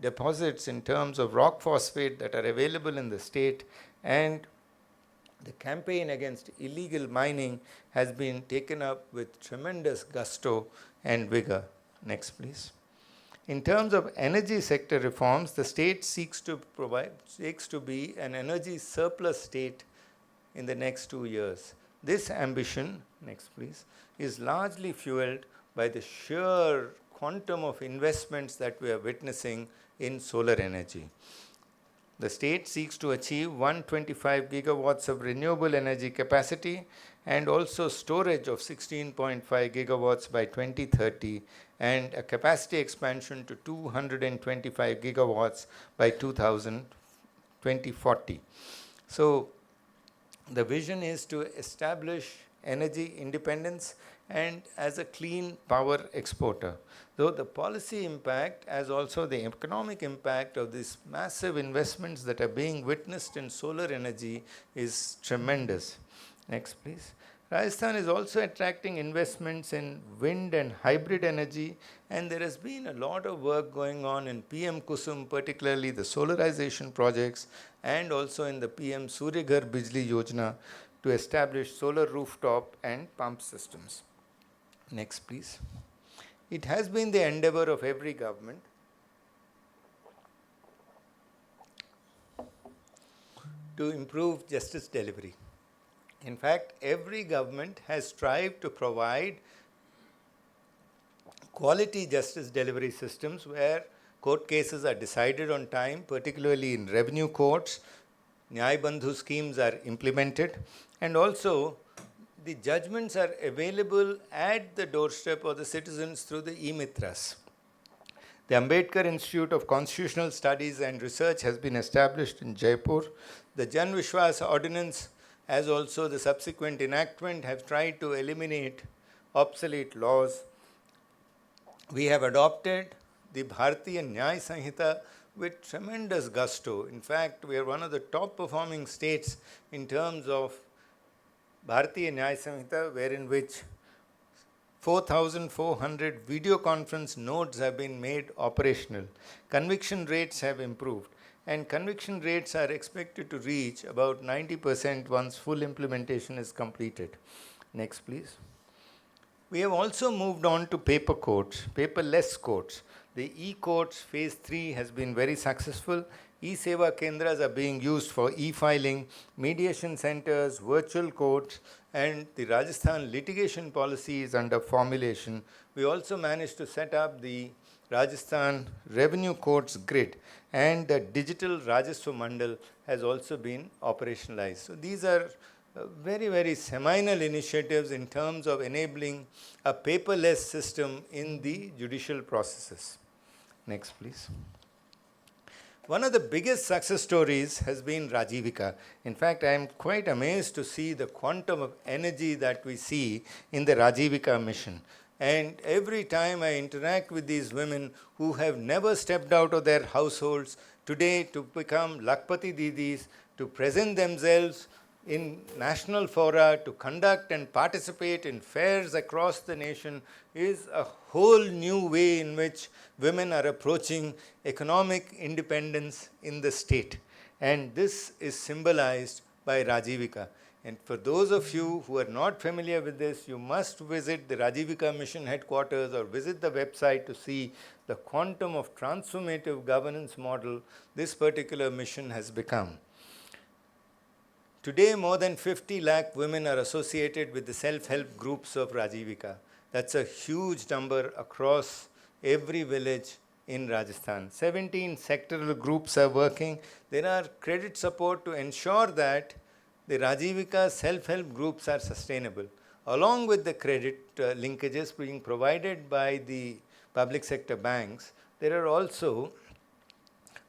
deposits in terms of rock phosphate that are available in the state, and the campaign against illegal mining has been taken up with tremendous gusto and vigor. Next, please. In terms of energy sector reforms, the state seeks to be an energy surplus state in the next 2 years. This ambition, next please, is largely fueled by the sheer quantum of investments that we are witnessing in solar energy. The state seeks to achieve 125 gigawatts of renewable energy capacity and also storage of 16.5 gigawatts by 2030, and a capacity expansion to 225 gigawatts by 2040. So the vision is to establish energy independence and as a clean power exporter. Though the policy impact as also the economic impact of these massive investments that are being witnessed in solar energy is tremendous. Next, please. Rajasthan is also attracting investments in wind and hybrid energy, and there has been a lot of work going on in PM Kusum, particularly the solarization projects, and also in the PM Surya Ghar Bijli Yojana to establish solar rooftop and pump systems. Next, please. It has been the endeavor of every government to improve justice delivery. In fact, every government has strived to provide quality justice delivery systems where court cases are decided on time, particularly in revenue courts. Nyay Bandhu schemes are implemented, and also the judgments are available at the doorstep of the citizens through the e-mitras. The Ambedkar Institute of Constitutional Studies and Research has been established in Jaipur. The Jan Vishwas Ordinance, as also the subsequent enactment, have tried to eliminate obsolete laws. We have adopted the Bharatiya Nyay Sanhita with tremendous gusto. In fact, we are one of the top performing states in terms of Bharatiya Nyay Sanhita, wherein which 4,400 video conference nodes have been made operational. Conviction rates have improved, and conviction rates are expected to reach about 90% once full implementation is completed. Next, please. We have also moved on to paper courts, paperless courts. The e-courts phase 3 has been very successful. E-Seva Kendras are being used for e-filing, mediation centers, virtual courts, and the Rajasthan litigation policy is under formulation. We also managed to set up the Rajasthan Revenue Courts Grid, and the Digital Rajaswa Mandal has also been operationalized. So these are very, very seminal initiatives in terms of enabling a paperless system in the judicial processes. Next, please. One of the biggest success stories has been Rajivika. In fact, I am quite amazed to see the quantum of energy that we see in the Rajivika mission. And every time I interact with these women who have never stepped out of their households today to become Lakpati Didis, to present themselves in national fora, to conduct and participate in fairs across the nation, is a whole new way in which women are approaching economic independence in the state. And this is symbolized by Rajivika. And for those of you who are not familiar with this, you must visit the Rajivika Mission headquarters or visit the website to see the quantum of transformative governance model this particular mission has become. Today, more than 50 lakh women are associated with the self-help groups of Rajivika. That's a huge number across every village in Rajasthan. 17 sectoral groups are working. There are credit support to ensure that the Rajivika self-help groups are sustainable, along with the credit linkages being provided by the public sector banks. There are also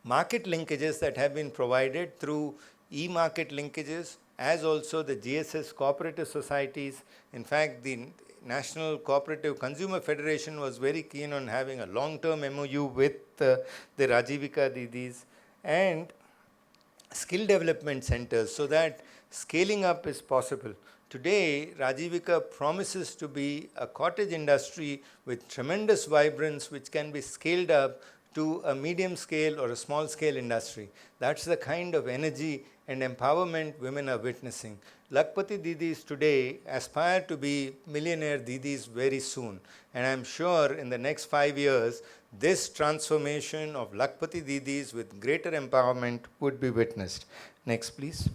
market linkages that have been provided through e-market linkages, as also the GSS cooperative societies. In fact, the National Cooperative Consumer Federation was very keen on having a long-term MOU with the Rajivika Didis, and skill development centers so that scaling up is possible. Today, Rajivika promises to be a cottage industry with tremendous vibrance which can be scaled up to a medium scale or a small scale industry. That's the kind of energy and empowerment women are witnessing. Lakpati Didis today aspire to be millionaire Didis very soon. And I'm sure in the next 5 years, this transformation of Lakpati Didis with greater empowerment would be witnessed. Next, please.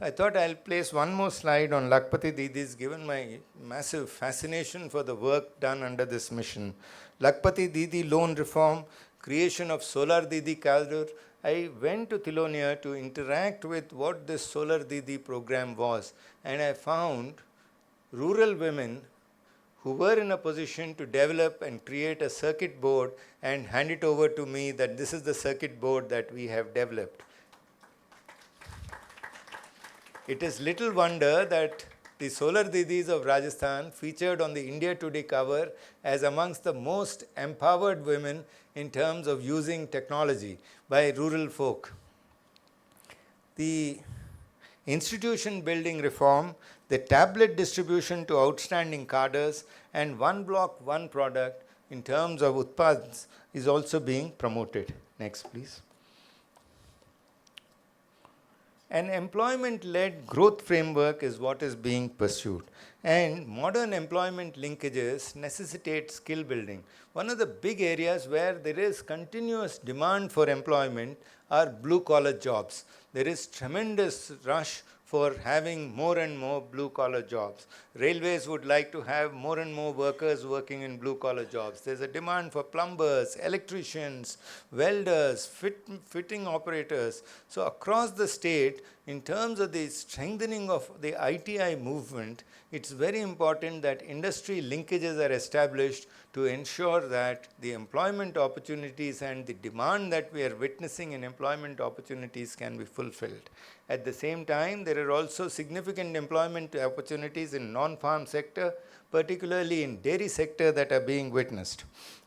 I thought I'll place one more slide on Lakpati Didis, given my massive fascination for the work done under this mission. Lakpati Didi loan reform, creation of Solar Didi Corridor. I went to Tilonia to interact with what this Solar Didi program was, and I found rural women who were in a position to develop and create a circuit board and hand it over to me that this is the circuit board that we have developed. It is little wonder that the Solar Didis of Rajasthan featured on the India Today cover as amongst the most empowered women in terms of using technology by rural folk. The institution building reform, the tablet distribution to outstanding cadres, and one block, one product in terms of utpads is also being promoted. Next, please. An employment-led growth framework is what is being pursued. And modern employment linkages necessitate skill building. One of the big areas where there is continuous demand for employment are blue-collar jobs. There is tremendous rush for having more and more blue-collar jobs. Railways would like to have more and more workers working in blue-collar jobs. There's a demand for plumbers, electricians, welders, fitting operators. So across the state, in terms of the strengthening of the ITI movement, it's very important that industry linkages are established to ensure that the employment opportunities and the demand that we are witnessing in employment opportunities can be fulfilled. At the same time, there are also significant employment opportunities in non-farm sector, particularly in dairy sector, that are being witnessed.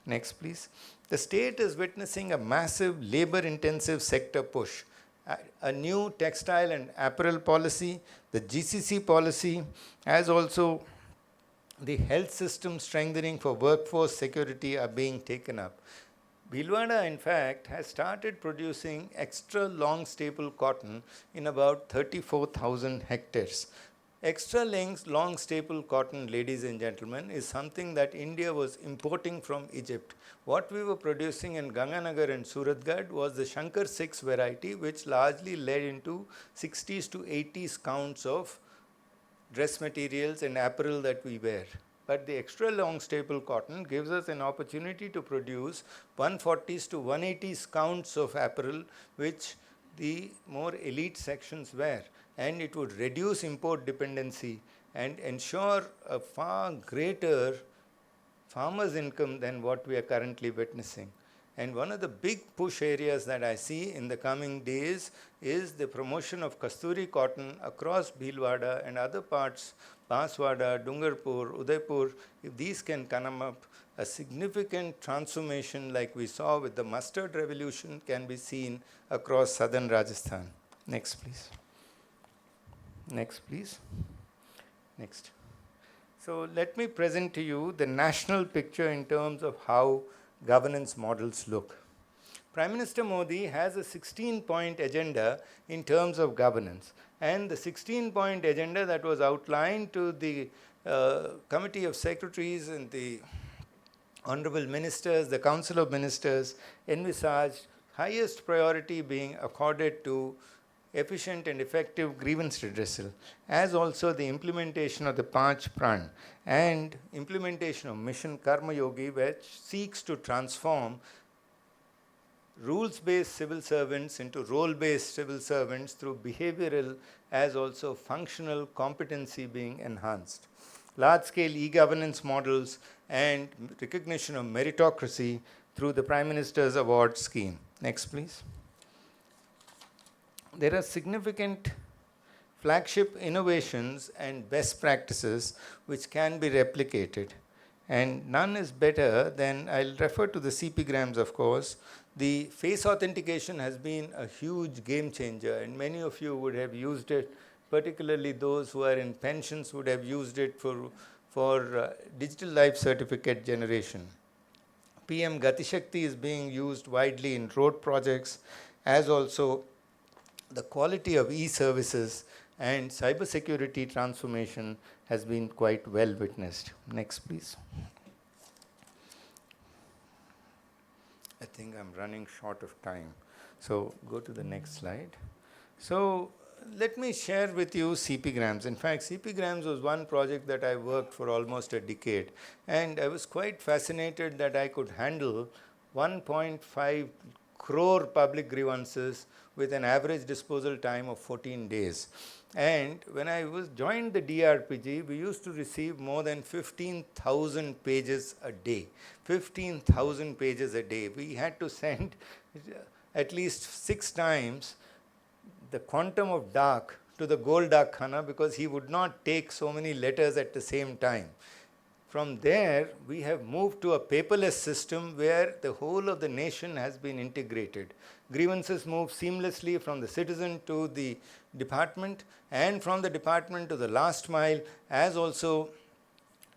Next, please. The state is witnessing a massive labor-intensive sector push. A new textile and apparel policy, the GCC policy, as also the health system strengthening for workforce security are being taken up. Bhilwara, in fact, has started producing extra long staple cotton in about 34,000 hectares. Extra long staple cotton, ladies and gentlemen, is something that India was importing from Egypt. What we were producing in Ganganagar and Suratgarh was the Shankar 6 variety, which largely led into 60s to 80s counts of dress materials and apparel that we wear. but the extra long staple cotton gives us an opportunity to produce 140s to 180s counts of apparel, which the more elite sections wear, and it would reduce import dependency and ensure a far greater farmers' income than what we are currently witnessing. And one of the big push areas that I see in the coming days is the promotion of Kasturi cotton across Bhilwara and other parts, Banswara, Dungarpur, Udaipur. If these can come up, a significant transformation like we saw with the mustard revolution can be seen across southern Rajasthan. Next, please. Next, please. Next. So let me present to you the national picture in terms of how governance models look. Prime Minister Modi has a 16-point agenda in terms of governance, and the 16-point agenda that was outlined to the Committee of Secretaries and the Honorable Ministers, the Council of Ministers, envisaged highest priority being accorded to efficient and effective grievance redressal, as also the implementation of the Panch Pran and implementation of Mission Karma Yogi, which seeks to transform rules-based civil servants into role-based civil servants through behavioral as also functional competency being enhanced. Large-scale e-governance models and recognition of meritocracy through the Prime Minister's Award Scheme. Next, please. There are significant flagship innovations and best practices which can be replicated, and none is better than, I'll refer to the CPgrams, of course. The face authentication has been a huge game changer, and many of you would have used it, particularly those who are in pensions would have used it for digital life certificate generation. PM Gati Shakti is being used widely in road projects, as also the quality of e-services and cybersecurity transformation has been quite well witnessed. Next, please. I think I'm running short of time, so go to the next slide. So let me share with you CPgrams. In fact, CPgrams was one project that I worked for almost a decade, and I was quite fascinated that I could handle 1.5 crore public grievances with an average disposal time of 14 days. And when I joined the DRPG, we used to receive more than 15,000 pages a day. 15,000 pages a day. We had to send at least 6 times the quantum of dark to the Gold Dak Khana because he would not take so many letters at the same time. From there, we have moved to a paperless system where the whole of the nation has been integrated. Grievances move seamlessly from the citizen to the department, and from the department to the last mile, as also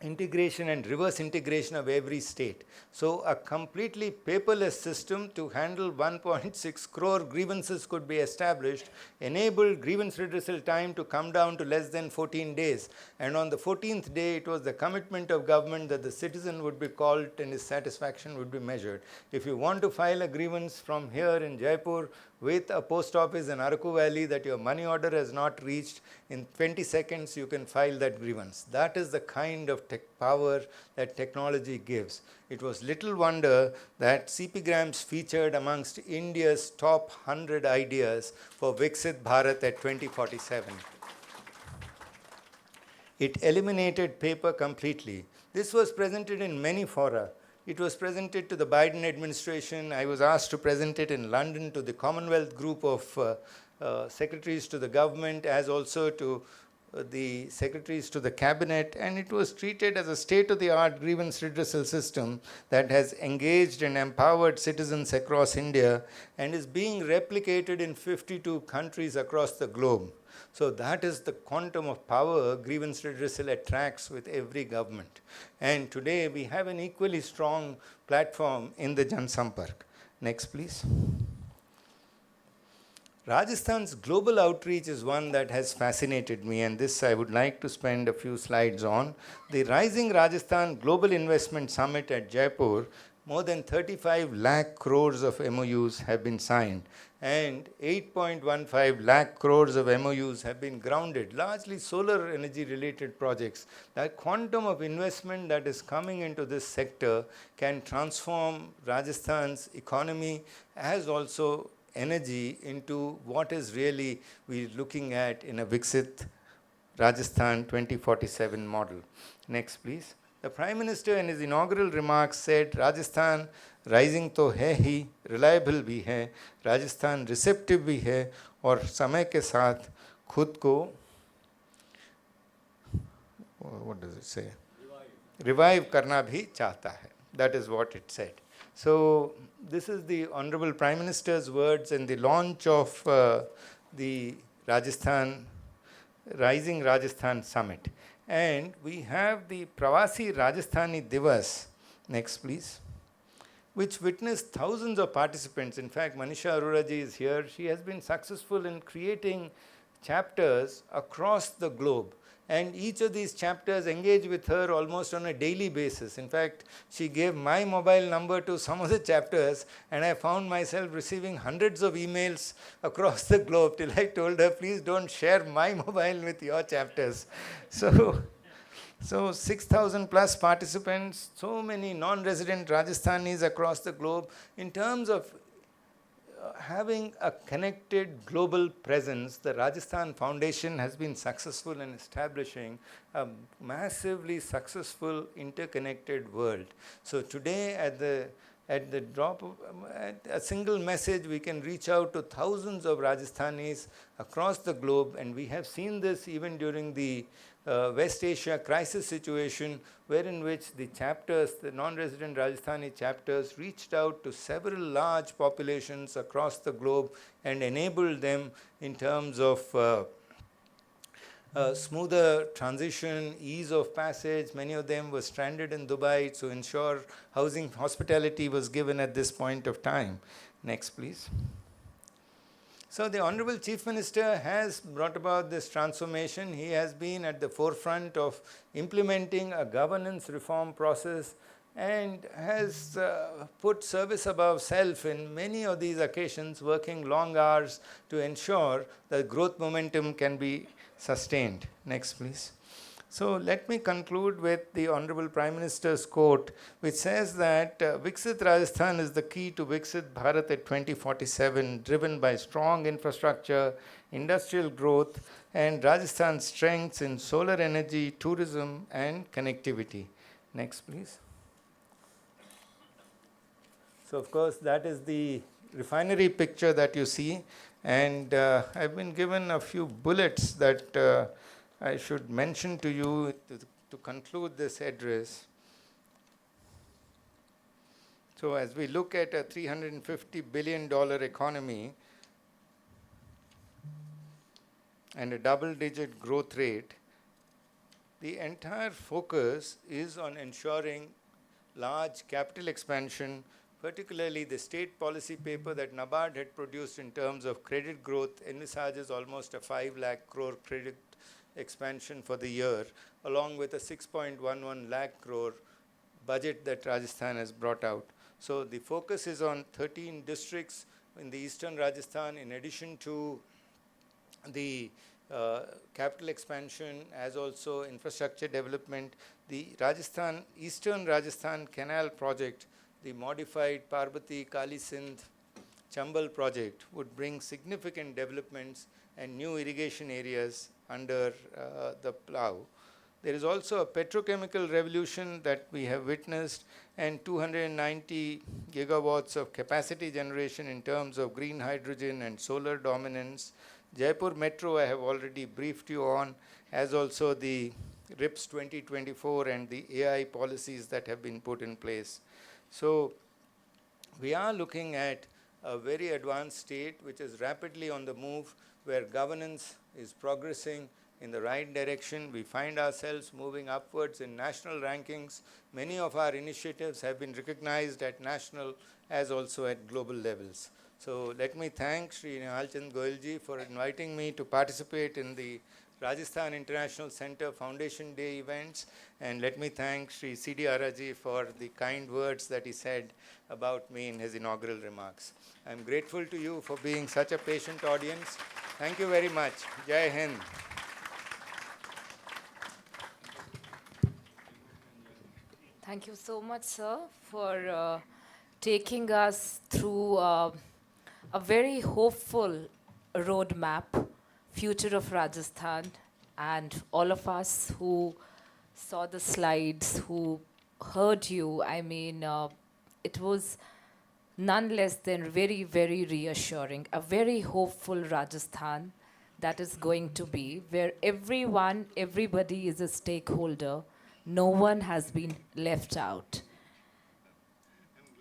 integration and reverse integration of every state. So a completely paperless system to handle 1.6 crore grievances could be established, enabled grievance redressal time to come down to less than 14 days. And on the 14th day, it was the commitment of government that the citizen would be called and his satisfaction would be measured. If you want to file a grievance from here in Jaipur with a post office in Araku Valley that your money order has not reached, in 20 seconds you can file that grievance. That is the kind of power that technology gives. It was little wonder that CPgrams featured amongst India's top 100 ideas for Viksit Bharat at 2047. It eliminated paper completely. This was presented in many fora. It was presented to the Biden administration. I was asked to present it in London to the Commonwealth group of secretaries to the government, as also to the secretaries to the cabinet, and it was treated as a state-of-the-art grievance redressal system that has engaged and empowered citizens across India and is being replicated in 52 countries across the globe. So that is the quantum of power grievance redressal attracts with every government. And today we have an equally strong platform in the Jan Sampark. Next, please. Rajasthan's global outreach is one that has fascinated me, and this I would like to spend a few slides on. The Rising Rajasthan Global Investment Summit at Jaipur more than 35 lakh crores of MOUs have been signed, and 8.15 lakh crores of MOUs have been grounded, largely solar energy related projects. That quantum of investment that is coming into this sector can transform Rajasthan's economy as also energy into what is really we're looking at in a Viksit Rajasthan 2047 model. Next, please. The Prime Minister in his inaugural remarks said, Rajasthan rising to hai hi, reliable bhi hai, Rajasthan receptive bhi hai, और समय के साथ खुद को, what does it say? Revive करना भी चाहता है. That is what it said. So this is the Honorable Prime Minister's words in the launch of the Rising Rajasthan Summit. And we have the Pravasi Rajasthani Divas, next please, which witnessed thousands of participants. In fact, Manisha Arora ji is here. She has been successful in creating chapters across the globe. And each of these chapters engage with her almost on a daily basis. In fact, she gave my mobile number to some of the chapters, and I found myself receiving hundreds of emails across the globe till I told her, please don't share my mobile with your chapters. So 6,000 plus participants, so many non-resident Rajasthanis across the globe. In terms of having a connected global presence, the Rajasthan Foundation has been successful in establishing a massively successful interconnected world. So today at the drop of a single message, we can reach out to thousands of Rajasthanis across the globe, and we have seen this even during the West Asia crisis situation, wherein which the chapters, the non-resident Rajasthani chapters, reached out to several large populations across the globe and enabled them in terms of smoother transition, ease of passage. Many of them were stranded in Dubai to ensure housing hospitality was given at this point of time. Next, please. So the Honorable Chief Minister has brought about this transformation. He has been at the forefront of implementing a governance reform process and has put service above self in many of these occasions, working long hours to ensure that growth momentum can be sustained. Next, please. So let me conclude with the Honorable Prime Minister's quote, which says that Viksit Rajasthan is the key to Viksit Bharat at 2047, driven by strong infrastructure, industrial growth, and Rajasthan's strengths in solar energy, tourism, and connectivity. Next, please. So, of course, that is the refinery picture that you see, and I've been given a few bullets that I should mention to you to conclude this address. So as we look at a $350 billion economy and a double-digit growth rate, the entire focus is on ensuring large capital expansion, particularly the state policy paper that NABARD had produced in terms of credit growth envisages almost a 5 lakh crore credit expansion for the year, along with a 6.11 lakh crore budget that Rajasthan has brought out. So the focus is on 13 districts in the eastern Rajasthan, in addition to the capital expansion as also infrastructure development. The Eastern Rajasthan Canal project, the modified Parbati Kali Sindh Chambal project, would bring significant developments and new irrigation areas under the plow. There is also a petrochemical revolution that we have witnessed, and 290 gigawatts of capacity generation in terms of green hydrogen and solar dominance. Jaipur Metro I have already briefed you on, as also the RIPS 2024 and the AI policies that have been put in place. So we are looking at a very advanced state which is rapidly on the move, where governance is progressing in the right direction. We find ourselves moving upwards in national rankings. Many of our initiatives have been recognized at national as also at global levels. So let me thank Sri Nihalchand Goyalji for inviting me to participate in the Rajasthan International Center Foundation Day events, and let me thank Sri CD Arha ji for the kind words that he said about me in his inaugural remarks. I'm grateful to you for being such a patient audience. Thank you very much. Jai Hind. Thank you so much, sir, for taking us through a very hopeful roadmap, future of Rajasthan, and all of us who saw the slides, who heard you. I mean, it was none less than very, very reassuring. A very hopeful Rajasthan that is going to be, where everybody is a stakeholder. No one has been left out.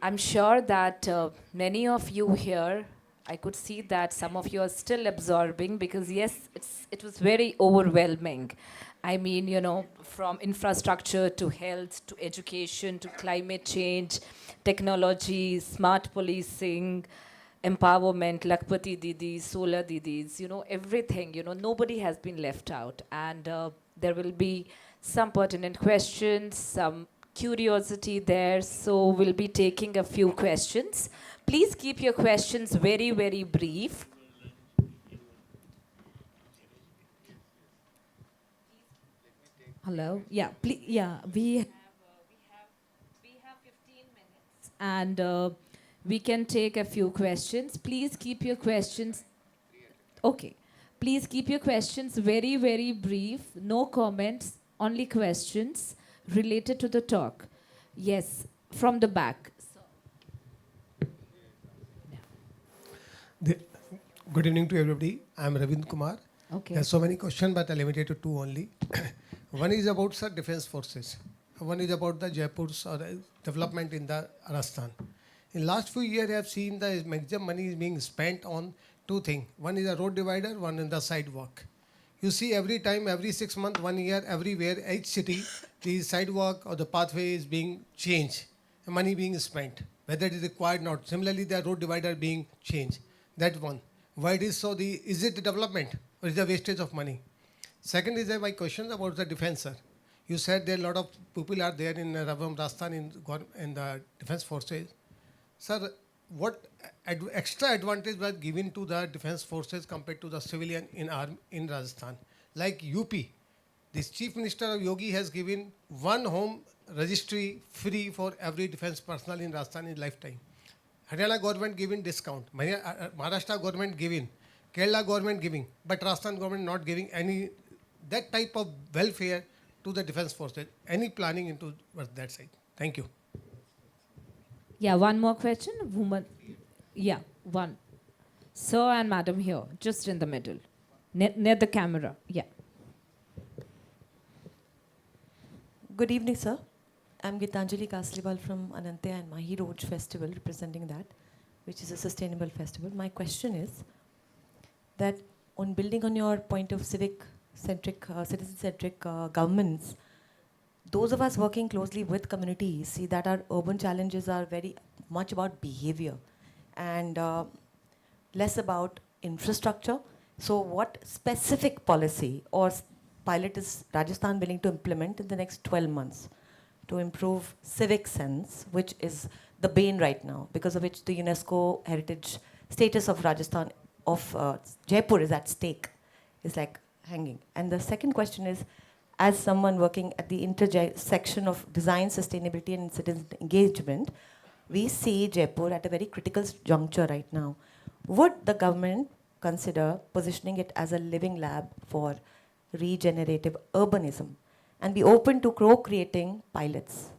I'm sure that many of you here, I could see that some of you are still absorbing because yes, it was very overwhelming. I mean, you know, from infrastructure to health to education to climate change, technology, smart policing, empowerment, Lakpati Didi, Solar Didis, you know, everything, you know, nobody has been left out. And there will be some pertinent questions, some curiosity there. So we'll be taking a few questions. Please keep your questions very, very brief. Hello. Yeah. Please. Yeah. We have 15 minutes, and we can take a few questions. Please keep your questions. Okay. Please keep your questions very, very brief. No comments. Only questions related to the talk. Yes. From the back. The- Good evening to everybody. I am Ravind Kumar. Okay. There are so many questions, but I limited to two only. One is about sir defense forces. One is about the Jaipur's development in the Rajasthan. In last few years, I have seen the maximum money is being spent on two things. One is a road divider, one is the sidewalk. You see every time, every 6 months, 1 year, everywhere, each city, the sidewalk or the pathway is being changed, money being spent, whether it is required or not. Similarly, the road divider being changed. That one. Why it is so? Is it the development or is it the wastage of money? Second is my question about the defense, sir. You said there are a lot of people are there in Rajasthan in the defense forces. Sir, what extra advantage was given to the defense forces compared to the civilian in Rajasthan? Like UP, this Chief Minister of Yogi has given one home registry free for every defense personnel in Rajasthan in lifetime. Haryana government giving discount, Maharashtra government giving, Kerala government giving, but Rajasthan government not giving any that type of welfare to the defense forces. Any planning into that side? Thank you. Yeah, one more question. Woman. Yeah, one. Sir and madam here, just in the middle, near the camera. Yeah. Good evening, sir. I'm Gitanjali Kasliwal from Anante and Mahi Roj Festival, representing that, which is a sustainable festival. My question is that on building on your point of citizen-centric governments, those of us working closely with communities see that our urban challenges are very much about behavior and less about infrastructure. So what specific policy or pilot is Rajasthan willing to implement in the next 12 months to improve civic sense, which is the bane right now, because of which the UNESCO heritage status of Rajasthan, of Jaipur is at stake, is like hanging. And the second question is, as someone working at the intersection of design, sustainability and citizen engagement, we see Jaipur at a very critical juncture right now. Would the government consider positioning it as a living lab for regenerative urbanism and be open to co-creating pilots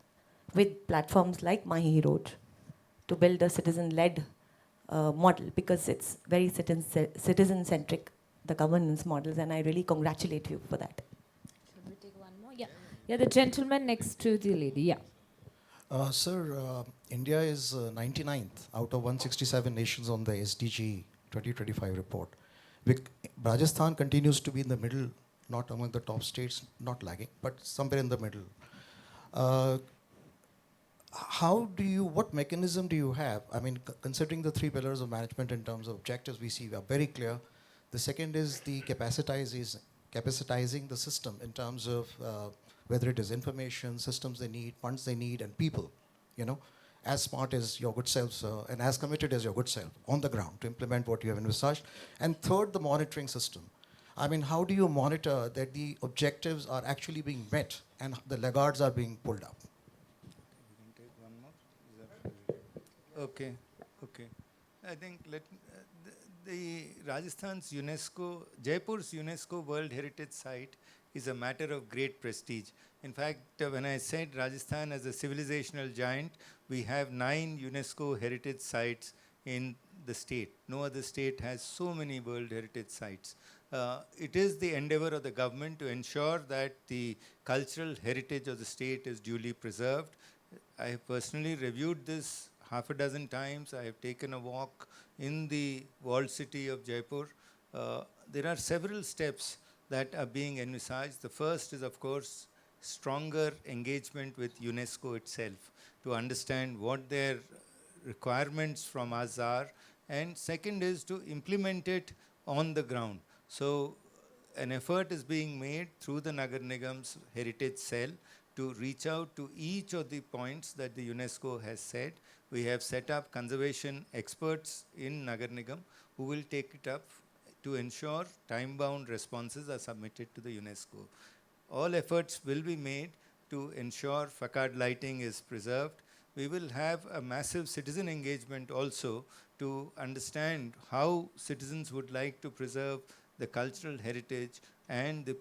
with platforms like Mahi Roj to build a citizen-led model, because it's very citizen-centric, the governance models, and I really congratulate you for that. Should we take one more? Yeah. Yeah, the gentleman next to the lady. Yeah. Sir, India is 99th out of 167 nations on the SDG 2025 report. Rajasthan continues to be in the middle, not among the top states, not lagging, but somewhere in the middle. What mechanism do you have? I mean, considering the 3 pillars of management in terms of objectives we see are very clear. The second is the capacitizing the system in terms of whether it is information, systems they need, funds they need, and people, you know, as smart as your good self, and as committed as your good self on the ground to implement what you have envisaged. And third, the monitoring system. I mean, how do you monitor that the objectives are actually being met and the laggards are being pulled up? We can take one more. Is that okay? Okay. I think the Rajasthan's UNESCO, Jaipur's UNESCO World Heritage Site is a matter of great prestige. In fact, when I said Rajasthan as a civilizational giant, we have 9 UNESCO heritage sites in the state. No other state has so many World Heritage Sites. It is the endeavor of the government to ensure that the cultural heritage of the state is duly preserved. I have personally reviewed this half a dozen times. I have taken a walk in the walled city of Jaipur. There are several steps that are being envisaged. The first is, of course, stronger engagement with UNESCO itself to understand what their requirements from us are. And second is to implement it on the ground. So an effort is being made through the Nagar Nigam's heritage cell to reach out to each of the points that the UNESCO has said. We have set up conservation experts in Nagar Nigam who will take it up to ensure time-bound responses are submitted to the UNESCO. All efforts will be made to ensure facade lighting is preserved. We will have a massive citizen engagement also to understand how citizens would like to preserve the cultural heritage and the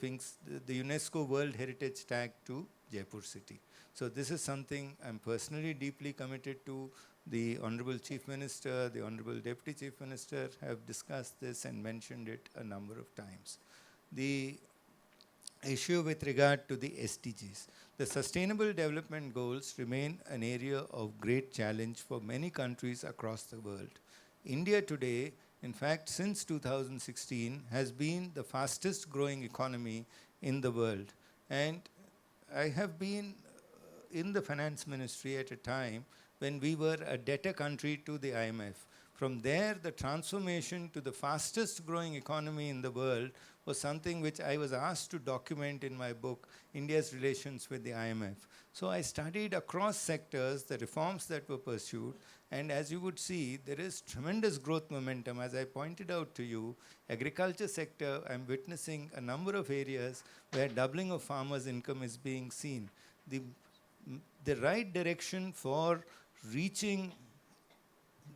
UNESCO World Heritage Tag to Jaipur city. So this is something I'm personally deeply committed to. The Honorable Chief Minister, the Honorable Deputy Chief Minister have discussed this and mentioned it a number of times. The issue with regard to the SDGs. The Sustainable Development Goals remain an area of great challenge for many countries across the world. India today, in fact, since 2016, has been the fastest growing economy in the world. And I have been in the finance ministry at a time when we were a debtor country to the IMF. From there, the transformation to the fastest growing economy in the world was something which I was asked to document in my book, India's Relations with the IMF. So I studied across sectors the reforms that were pursued, and as you would see, there is tremendous growth momentum. As I pointed out to you, agriculture sector, I'm witnessing a number of areas where doubling of farmers' income is being seen. The right direction for reaching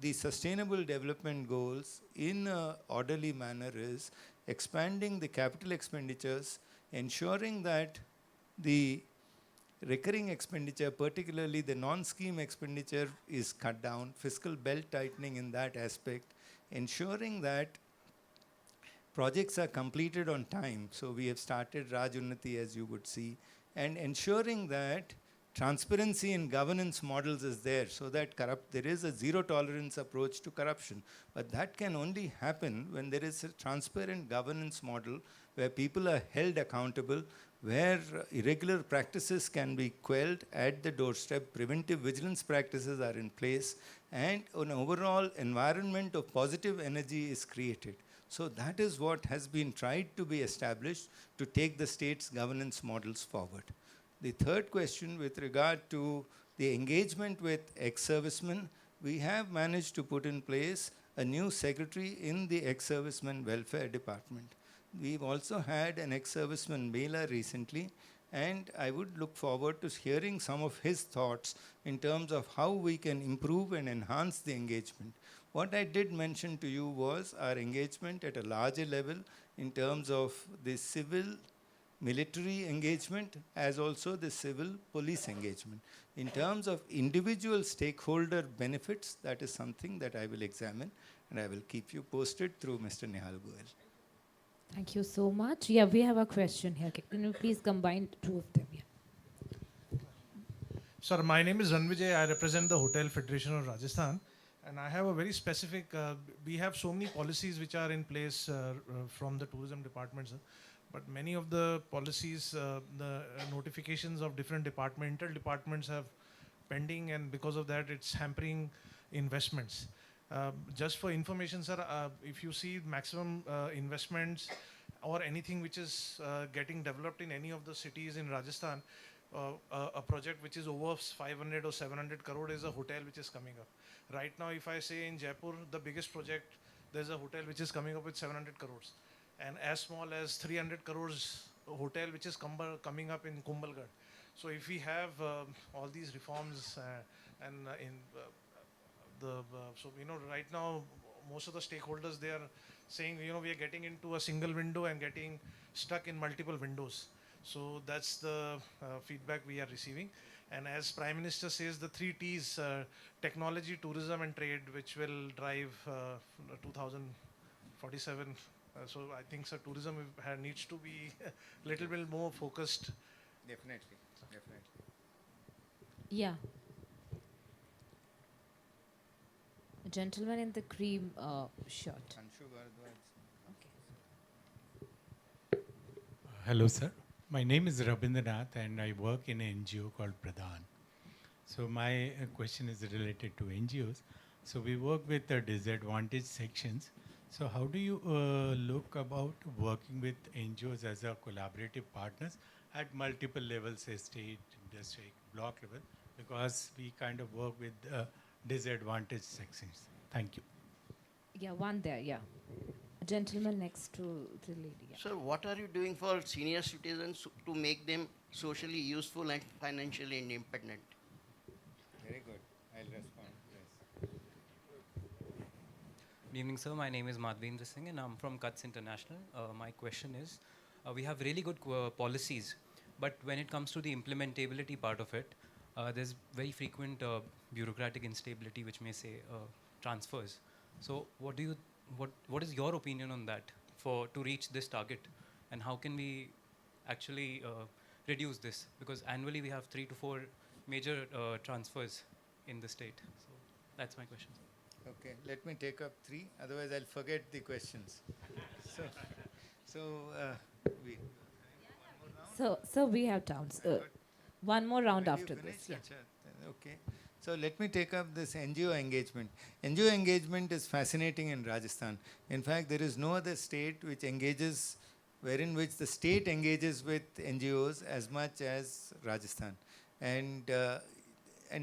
the Sustainable Development Goals in an orderly manner is expanding the capital expenditures, ensuring that the recurring expenditure, particularly the non-scheme expenditure, is cut down, fiscal belt tightening in that aspect, ensuring that projects are completed on time. So we have started Raj Unnati, as you would see, and ensuring that transparency in governance models is there so that there is a zero tolerance approach to corruption. But that can only happen when there is a transparent governance model where people are held accountable, where irregular practices can be quelled at the doorstep, preventive vigilance practices are in place, and an overall environment of positive energy is created. So that is what has been tried to be established to take the state's governance models forward. The third question with regard to the engagement with ex-servicemen, we have managed to put in place a new secretary in the ex-servicemen welfare department. We've also had an ex-serviceman mailer recently, and I would look forward to hearing some of his thoughts in terms of how we can improve and enhance the engagement. What I did mention to you was our engagement at a larger level in terms of the civil military engagement as also the civil police engagement. In terms of individual stakeholder benefits, that is something that I will examine and I will keep you posted through Mr. Nihal Goel. Thank you so much. Yeah, we have a question here. Can you please combine two of them? Yeah. Sir, my name is Ranvijay. I represent the Hotel Federation of Rajasthan. And I have a very specific, we have so many policies which are in place from the tourism department, sir. But many of the policies, the notifications of different departmental departments have pending, and because of that, it's hampering investments. Just for information, sir, if you see maximum investments or anything which is getting developed in any of the cities in Rajasthan, a project which is over 500 or 700 crore is a hotel which is coming up. Right now, if I say in Jaipur, the biggest project, there's a hotel which is coming up with 700 crores. And as small as 300 crores hotel which is coming up in Kumbhalgarh. So if we have all these reforms and in so right now most of the stakeholders, they are saying we are getting into a single window and getting stuck in multiple windows. So that's the feedback we are receiving. And as Prime Minister says, the 3 T's, technology, tourism and trade, which will drive 2047. So I think tourism needs to be a little bit more focused. Definitely, definitely. Yeah. A gentleman in the cream shirt. Anshu Bharadwaj. Hello, sir. My name is Rabindranath and I work in an NGO called Pradhan. So my question is related to NGOs. So we work with the disadvantaged sections. So how do you look about working with NGOs as a collaborative partners at multiple levels, say state, district, block level, because we kind of work with disadvantaged sections. Thank you. Yeah, one there, yeah. A gentleman next to the lady. Yeah. Sir, what are you doing for senior citizens to make them socially useful and financially independent? Very good. I'll respond. Yes. Good evening, sir. My name is Madhvendra Singh and I'm from Cuts International. My question is, we have really good policies, but when it comes to the implementability part of it, there's very frequent bureaucratic instability, which may say transfers. So what is your opinion on that to reach this target, and how can we actually reduce this? Because annually we have 3 to 4 major transfers in the state. So that's my question. Okay, let me take up 3, otherwise I'll forget the questions. So we have towns. One more round When you after finish, this. Yeah. Acha, okay. So let me take up this NGO engagement. NGO engagement is fascinating in Rajasthan. In fact, there is no other state which engages, wherein which the state engages with NGOs as much as Rajasthan. And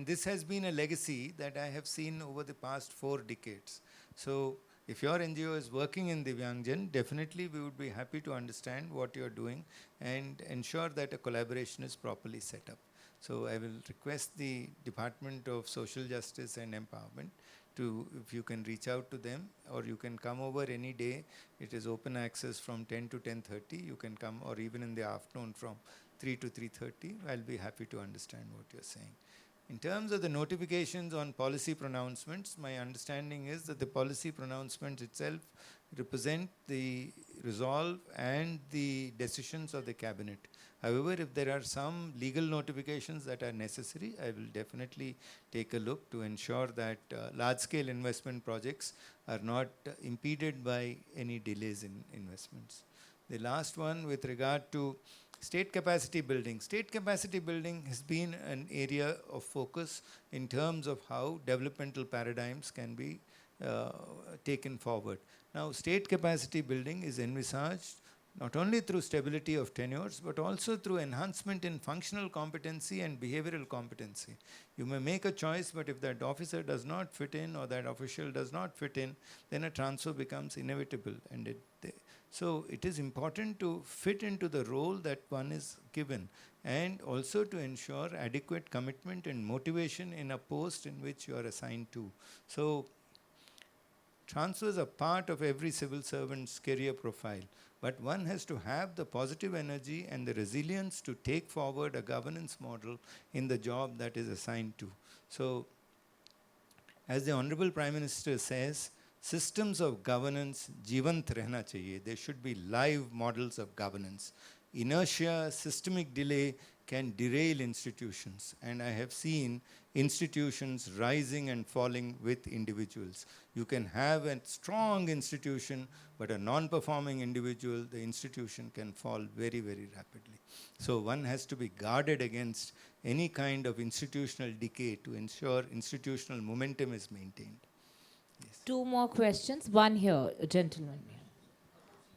this has been a legacy that I have seen over the past 4 decades. So if your NGO is working in Divyangjan, definitely we would be happy to understand what you're doing and ensure that a collaboration is properly set up. So I will request the Department of Social Justice and Empowerment to, if you can reach out to them, or you can come over any day. It is open access from 10 to 10:30. You can come, or even in the afternoon from 3 to 3:30. I'll be happy to understand what you're saying. In terms of the notifications on policy pronouncements, my understanding is that the policy pronouncements itself represent the resolve and the decisions of the cabinet. However, if there are some legal notifications that are necessary, I will definitely take a look to ensure that large-scale investment projects are not impeded by any delays in investments. The last one with regard to state capacity building. State capacity building has been an area of focus in terms of how developmental paradigms can be taken forward. Now, state capacity building is envisaged not only through stability of tenures, but also through enhancement in functional competency and behavioral competency. You may make a choice, but if that officer does not fit in or that official does not fit in, then a transfer becomes inevitable. And so it is important to fit into the role that one is given, and also to ensure adequate commitment and motivation in a post in which you are assigned to. So transfers are part of every civil servant's career profile, but one has to have the positive energy and the resilience to take forward a governance model in the job that is assigned to. So, as the Honorable Prime Minister says, systems of governance jivant rehna chahiye. There should be live models of governance. Inertia, systemic delay can derail institutions, and I have seen institutions rising and falling with individuals. You can have a strong institution, but a non-performing individual, the institution can fall very, very rapidly. So one has to be guarded against any kind of institutional decay to ensure institutional momentum is maintained. Yes. 2 more questions. One here, a gentleman here.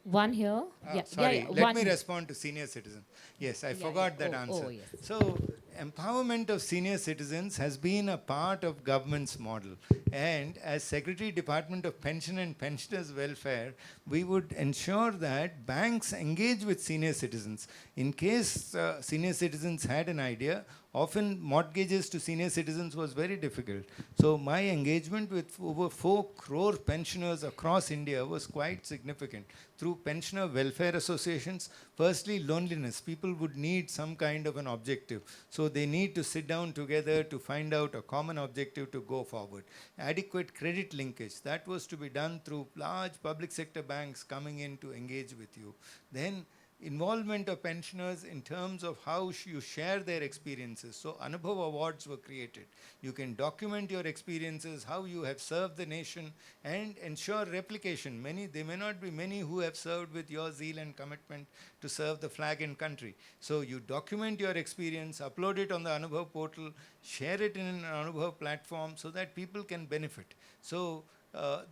One here. Yeah, Sorry, yeah, let one. me respond to senior citizens. Yes, I Yeah, forgot yeah. that answer. Oh, yes. So, empowerment of senior citizens has been a part of government's model. And as Secretary Department of Pension and Pensioners Welfare, we would ensure that banks engage with senior citizens. In case senior citizens had an idea, often mortgages to senior citizens was very difficult. So my engagement with over 4 crore pensioners across India was quite significant. Through pensioner welfare associations, firstly loneliness. People would need some kind of an objective. So they need to sit down together to find out a common objective to go forward. Adequate credit linkage. That was to be done through large public sector banks coming in to engage with you. Then involvement of pensioners in terms of how you share their experiences. So Anubhav Awards were created. You can document your experiences, how you have served the nation, and ensure replication. There may not be many who have served with your zeal and commitment to serve the flag and country. So you document your experience, upload it on the Anubhav portal, share it in an Anubhav platform so that people can benefit. So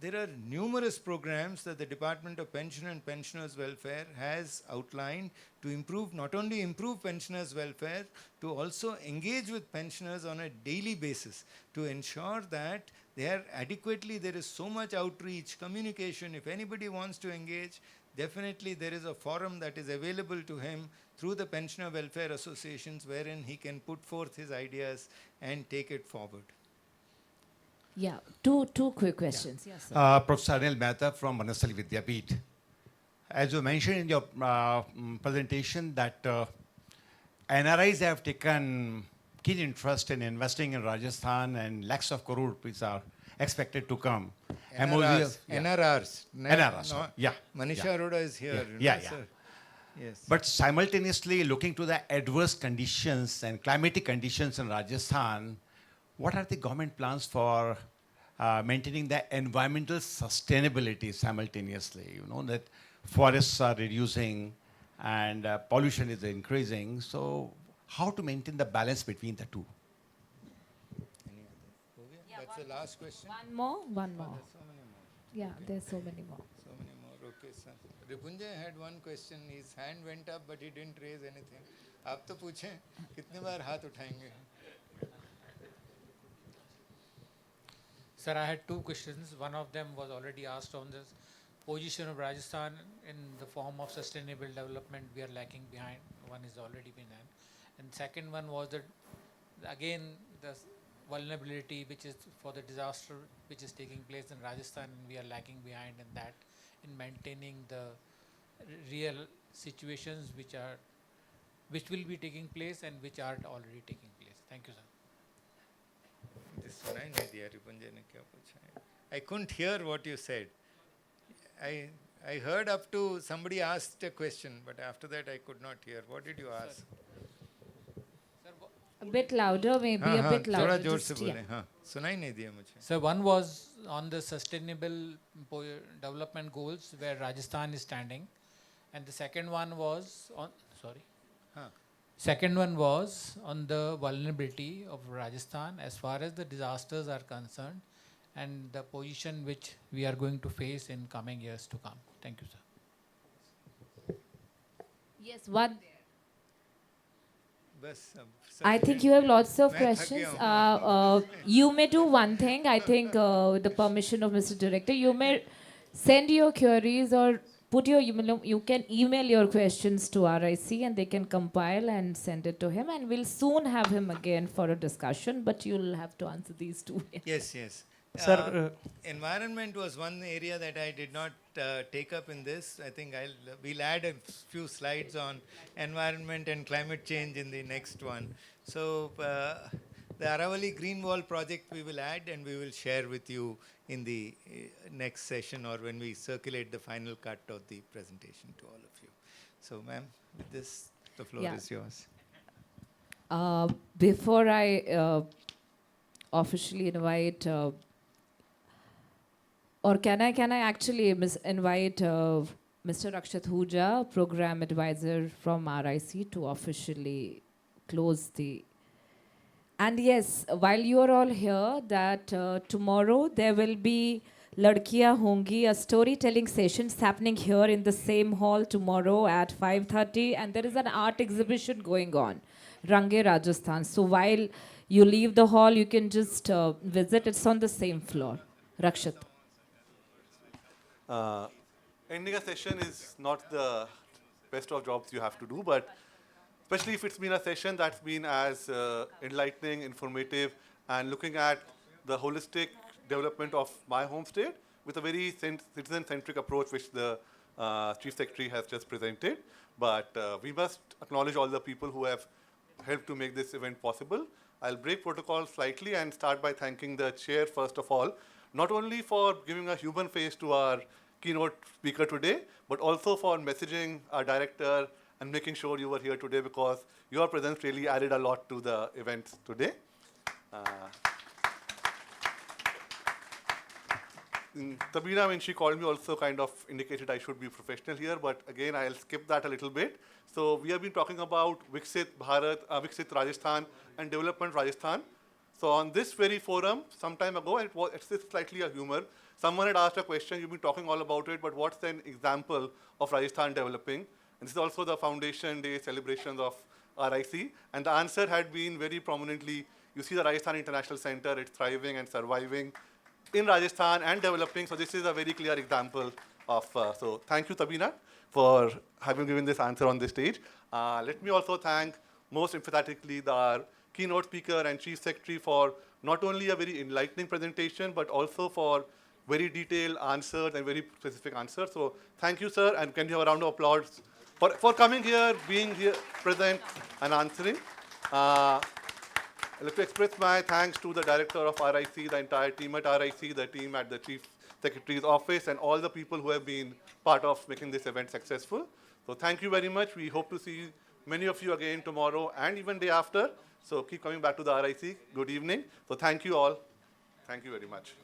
there are numerous programs that the Department of Pension and Pensioners Welfare has outlined to improve, not only improve pensioners' welfare, to also engage with pensioners on a daily basis to ensure that they are adequately, there is so much outreach, communication. If anybody wants to engage, definitely there is a forum that is available to him through the pensioner welfare associations wherein he can put forth his ideas and take it forward. Yeah, two quick questions. Yes, sir. Professor Anil Mehta from Manasali Vidyapeeth. As you mentioned in your presentation that NRIs have taken keen interest in investing in Rajasthan and lakhs of crore rupees are expected to come. NRRs. Yeah. NRRs. NRRs, No, yeah. Manisha yeah. Arora is here. Yeah, Sir. Yes. But simultaneously looking to the adverse conditions and climatic conditions in Rajasthan, what are the government plans for maintaining the environmental sustainability simultaneously? You know, that forests are reducing and pollution is increasing. So how to maintain the balance between the two? That's the last question. One more. There's so many more. Yeah, there's so many more. So many more. Okay, sir. Ripunjay had one question. His hand went up, but he didn't raise anything. आप तो पूछें कितने बार हाथ उठाएंगे? Sir, I had two questions. One of them was already asked on the position of Rajasthan in the form of sustainable development. We are lacking behind. One is already been done. And second one was that, again, the vulnerability which is for the disaster which is taking place in Rajasthan, and we are lacking behind in that, in maintaining the real situations which will be taking place and which are already taking place. Thank you, sir. सुनाई नहीं दिया रिपुंजय ने क्या पूछा है. I couldn't hear what you said. I heard up to somebody asked a question, but after that I could not hear. What did you ask? A bit louder, maybe a bit louder. थोड़ा जोर से just- बोले. yeah. हाँ, सुनाई नहीं दिया मुझे. So one was on the sustainable development goals where Rajasthan is standing, and the second one was on Second one was on the vulnerability of Rajasthan as far as the disasters are concerned, and the position which we are going to face in coming years to come. Thank you, sir. Yes, one. बस अब I think you have lots of मैं थक questions. गया हूँ. You may do one thing. I think with the permission of Mr. Director, you may send your queries or put your email. You can email your questions to RIC and they can compile and send it to him. And we'll soon have him again for a discussion. But you'll have to answer these two. Yes, yes. Sir, Environment was one area that I did not take up in this. I think we'll add a few slides on environment and climate change in the next one. So the Aravali Green Wall project we will add and we will share with you in the next session or when we circulate the final cut of the presentation to all of you. So ma'am, with this, the floor Yeah. is yours. Before I officially invite, or can I actually invite Mr. Rakshat Huja, Program Advisor from RIC, to officially close the. And yes, while you are all here, that tomorrow there will be Ladkiya Hongi, a storytelling session happening here in the same hall tomorrow at 5:30, and there is an art exhibition going on, Range Rajasthan. So while you leave the hall, you can just visit. It's on the same floor. Rakshit. Ending a session is not the best of jobs you have to do, but especially if it's been a session that's been as enlightening, informative, and looking at the holistic development of my home state with a very citizen-centric approach which the Chief Secretary has just presented. But we must acknowledge all the people who have helped to make this event possible. I'll break protocol slightly and start by thanking the chair first of all, not only for giving a human face to our keynote speaker today, but also for messaging our director and making sure you were here today, because your presence really added a lot to the event today. Tabina, when she called me, also kind of indicated I should be professional here, but again, I'll skip that a little bit. So we have been talking about Viksit Viksit Rajasthan and Development Rajasthan. So on this very forum, some time ago, and it's slightly a humor, someone had asked a question, you've been talking all about it, but what's an example of Rajasthan developing? And this is also the Foundation Day celebrations of RIC. And the answer had been very prominently, you see the Rajasthan International Center, it's thriving and surviving in Rajasthan and developing. So this is a very clear example of, so thank you, Tabina, for having given this answer on this stage. Let me also thank most emphatically our keynote speaker and Chief Secretary for not only a very enlightening presentation, but also for very detailed answers and very specific answers. So thank you, sir, and can you have a round of applause for coming here, being here, present, and answering. I'd like to express my thanks to the director of RIC, the entire team at RIC, the team at the Chief Secretary's office, and all the people who have been part of making this event successful. So thank you very much. We hope to see many of you again tomorrow and even day after. So keep coming back to the RIC. Good evening. So thank you all. Thank you very much.